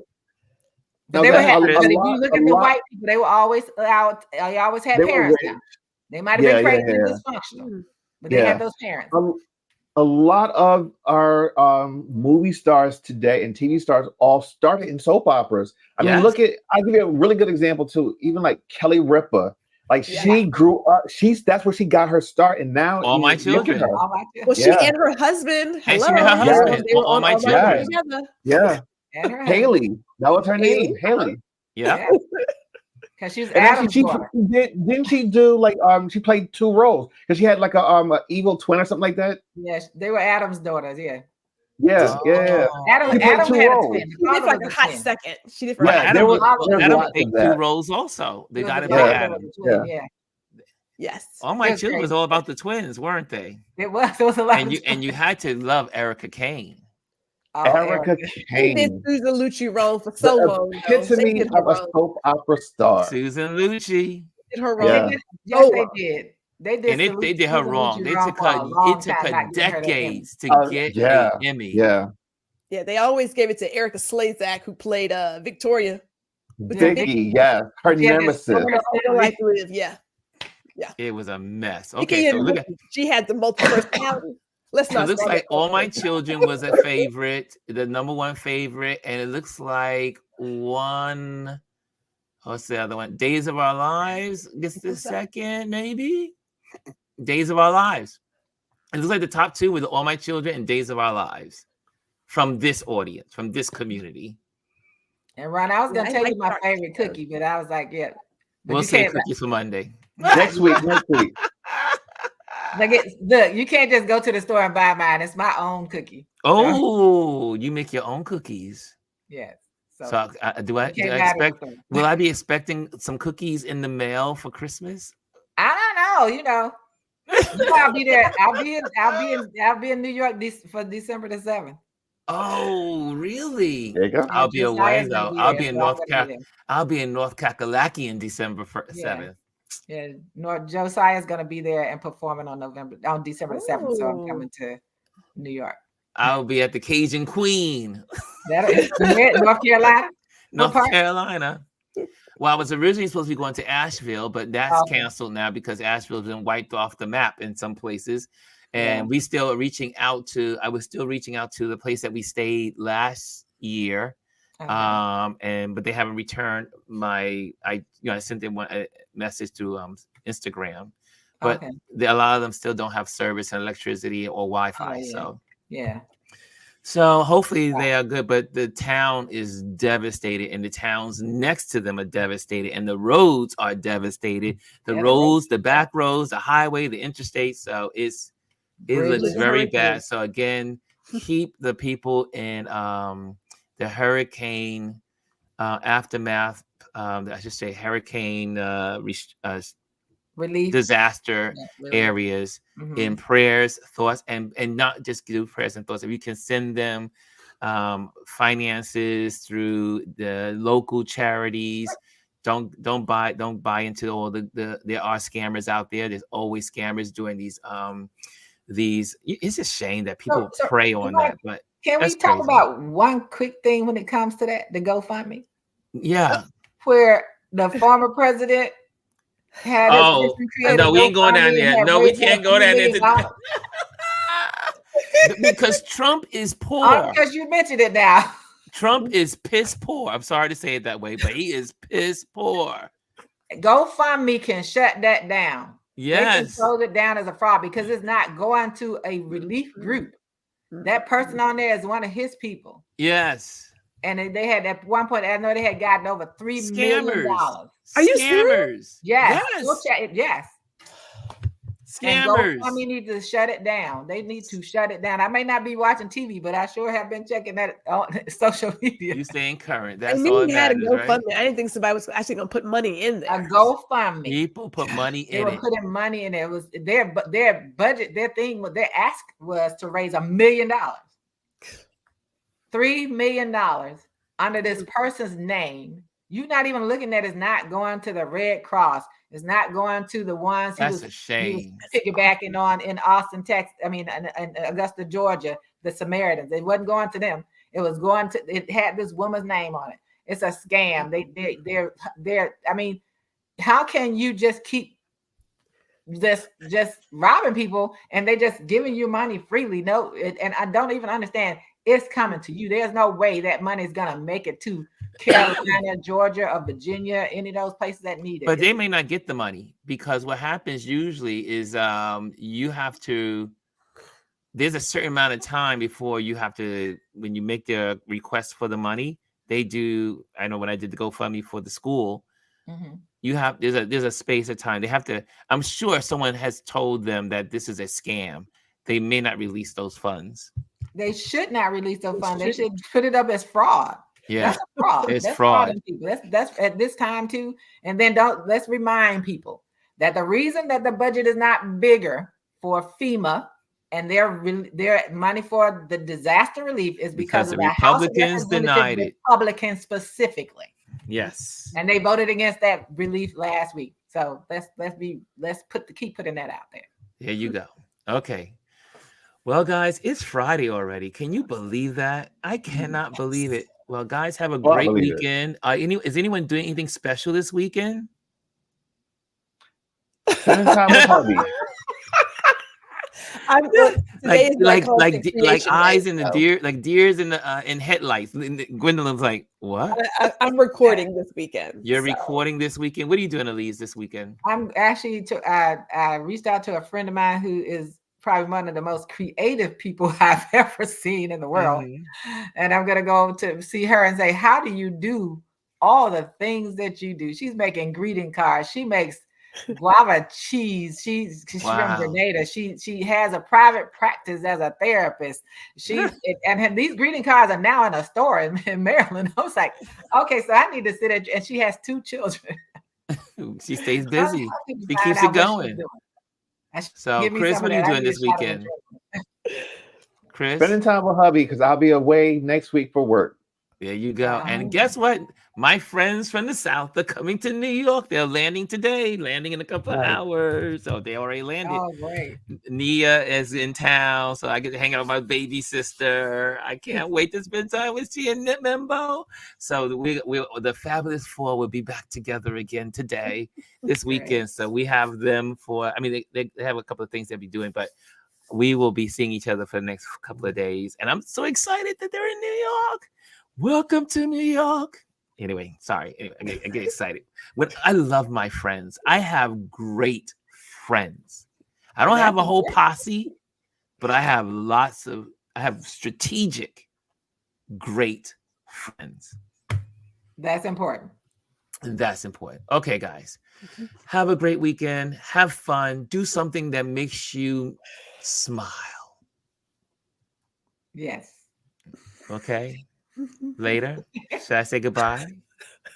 But no, they go were ahead. but if you lot- look a at the lot- white people, they were always out. They always had They were parents. raised. Now. They might have Yeah, been crazy yeah, and yeah. dysfunctional, but they Yeah. had those parents. a lot of our movie stars today and TV stars all started in soap operas. I mean, Yes. look at, I'll give you a really good example too. Even like Kelly Ripa, like Yeah. she grew up, that's where she got her start. And now All My look at Children. her. All my Well, Yeah. she and her husband. And she Hello. met her they were- husband They were on All My on Children. together. Yeah. and her Haley. That was her name. Haley. Yeah. because she was And actually, Adam's she daughter. didn't she do like she played two roles because she had like a evil twin or something like that. Yes, they were Adam's daughters. Yeah, Yeah, yeah. Adam She played Adam two had a roles. twin. The She did father for like was a a hot twin. second. She did for Yeah, like a there hot was- second. there's Adam lots played of two that. roles also. They It was got the it father by Yeah. was Adam. a twin, Yeah. yeah. Yes. All My It was Children was great. all about the twins, weren't they? It was a lot. And of you had to love Erica Kane. Oh, Erica She did Kane, Susan Lucci wrong for so the long. though. They epitome did her of a wrong. soap opera star. Susan Lucci. Did her They wrong. Yeah. did, yes, they Oh. did. They did. And they did her Susan wrong. Lucci They wrong took for a her long it took time her not giving her that Emmy. decades to get Yeah, an Emmy. yeah. Yeah, they always gave it to Erica Slezak, who played Victoria. Vicky, yeah, her Yeah, nemesis. Life to Live, yeah. It was a mess. Vicky Okay, so and look at she had the multiple personality. Let's it not. looks start like that All over. My Children was a favorite, the number one favorite, and it looks like what's the other one? Days of Our Lives gets the second, maybe. Days of Our Lives. It looks like the top two were All My Children and Days of Our Lives from this audience, from this community. And Ron, I was gonna I tell like you my Dark favorite Shadows. cookie, but I was like, yeah, We'll say cookies for Monday. Next week. Look, you can't just go to the store and buy mine. It's my own cookie. Oh, you make your own cookies. Yes. So do I expect? Will I be expecting some cookies in the mail for Christmas? I don't know. I'll be there. I'll be in New York for December the 7th. Oh, really? There you go. I'll be away though. I'll be in North Kakalaki in December 7th. Yeah, Josiah's gonna be there and performing on December the 7th. So I'm coming to New York. I'll be at the Cajun Queen. That is North Carolina. North Carolina. Well, I was originally supposed to be going to Asheville, but that's canceled now because Asheville's been wiped off the map in some places. And we still are reaching out to. I was still reaching out to the place that we stayed last year, but they haven't returned my. I sent them a message to Instagram, but a lot of them still don't have service and electricity or Wi-Fi. So hopefully they are good, but the town is devastated, and the towns next to them are devastated, and the roads are devastated. The roads, the back roads, the highway, the interstate. So it looks very bad. So again, keep the people in the hurricane aftermath. I should say hurricane relief disaster areas in prayers, thoughts, and not just do prayers and thoughts. If you can send them finances through the local charities, don't buy into all the there are scammers out there. There's always scammers doing these. It's a shame that people prey on that. But can we talk about one quick thing when it comes to that? The GoFundMe. Yeah, where the former president. No, we ain't going down there. No, we can't go down there because Trump is poor. Because you mentioned it now. Trump is piss poor. I'm sorry to say it that way, but he is piss poor. GoFundMe can shut that down. Yes, they can close it down as a fraud because it's not going to a relief group. That person on there is one of his people. Yes. And they had at one point, I know they had gotten over $3 million. Are you serious? Yes. Yes. Scammers. GoFundMe need to shut it down. They need to shut it down. I may not be watching TV, but I sure have been checking that on social media. You staying current. That's all that matters, right? I didn't think somebody was actually going to put money in there. A GoFundMe. People put money in it. They were putting money in it. It was their budget, their thing, what their ask was to raise $1 million. $3 million under this person's name. You're not even looking at it's not going to the Red Cross. It's not going to the ones he was piggybacking on in Austin, Texas. I mean, in Augusta, Georgia, the Samaritans. It wasn't going to them. It was going to. It had this woman's name on it. It's a scam. They're. I mean, how can you just keep just robbing people and they just giving you money freely? No, and I don't even understand. It's coming to you. There's no way that money is gonna make it to Carolina, Georgia, or Virginia, any of those places that need it. But they may not get the money because what happens usually is you have to. There's a certain amount of time before you have to, when you make the request for the money. They do. I know when I did the GoFundMe for the school, you have there's a space of time. They have to. I'm sure someone has told them that this is a scam. They may not release those funds. They should not release those funds. They should put it up as fraud. Yeah, that's a fraud. It's that's fraud. That's at this time too. And then let's remind people that the reason that the budget is not bigger for FEMA and their money for the disaster relief is because of the Republicans denied it. Republicans specifically. Yes. And they voted against that relief last week. So keep putting that out there. There you go. Okay. Well, guys, it's Friday already. Can you believe that? I cannot believe it. Well, guys, have a great weekend. Is anyone doing anything special this weekend? Like eyes in the deer, like deers in the in headlights. Gwendolyn's like, what? I'm recording this weekend. You're recording this weekend. What are you doing, Elise, this weekend? I'm actually I reached out to a friend of mine who is probably one of the most creative people I've ever seen in the world. And I'm going to go to see her and say, how do you do all the things that you do. She's making greeting cards. She makes guava cheese. She's from Grenada. She has a private practice as a therapist. And these greeting cards are now in a store in Maryland. I was like, okay, so I need to sit at, and she has 2 children. She stays busy. She keeps it going. So, Chris, what are you doing this weekend? Chris? Spending time with hubby because I'll be away next week for work. There you go. And guess what? My friends from the South are coming to New York. They're landing today, landing in a couple of hours. So they already landed. Oh, great. Nia is in town, so I get to hang out with my baby sister. I can't wait to spend time with she and Membo. So the Fabulous Four will be back together again today, this weekend. So we have them for, I mean, they have a couple of things they'll be doing, but we will be seeing each other for the next couple of days. And I'm so excited that they're in New York. Welcome to New York. Anyway, sorry. Anyway, I get excited. When I love my friends, I have great friends. I don't have a whole posse, but I have strategic, great friends. That's important. That's important. Okay, guys. Have a great weekend. Have fun. Do something that makes you smile. Yes. Okay. Later. Should I say goodbye?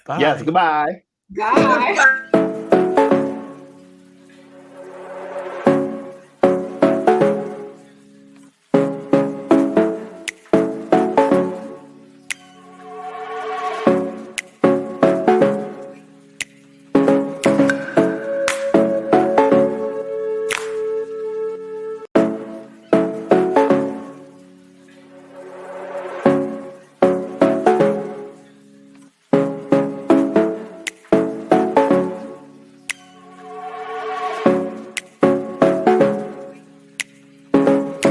Bye. Yes, goodbye. Bye.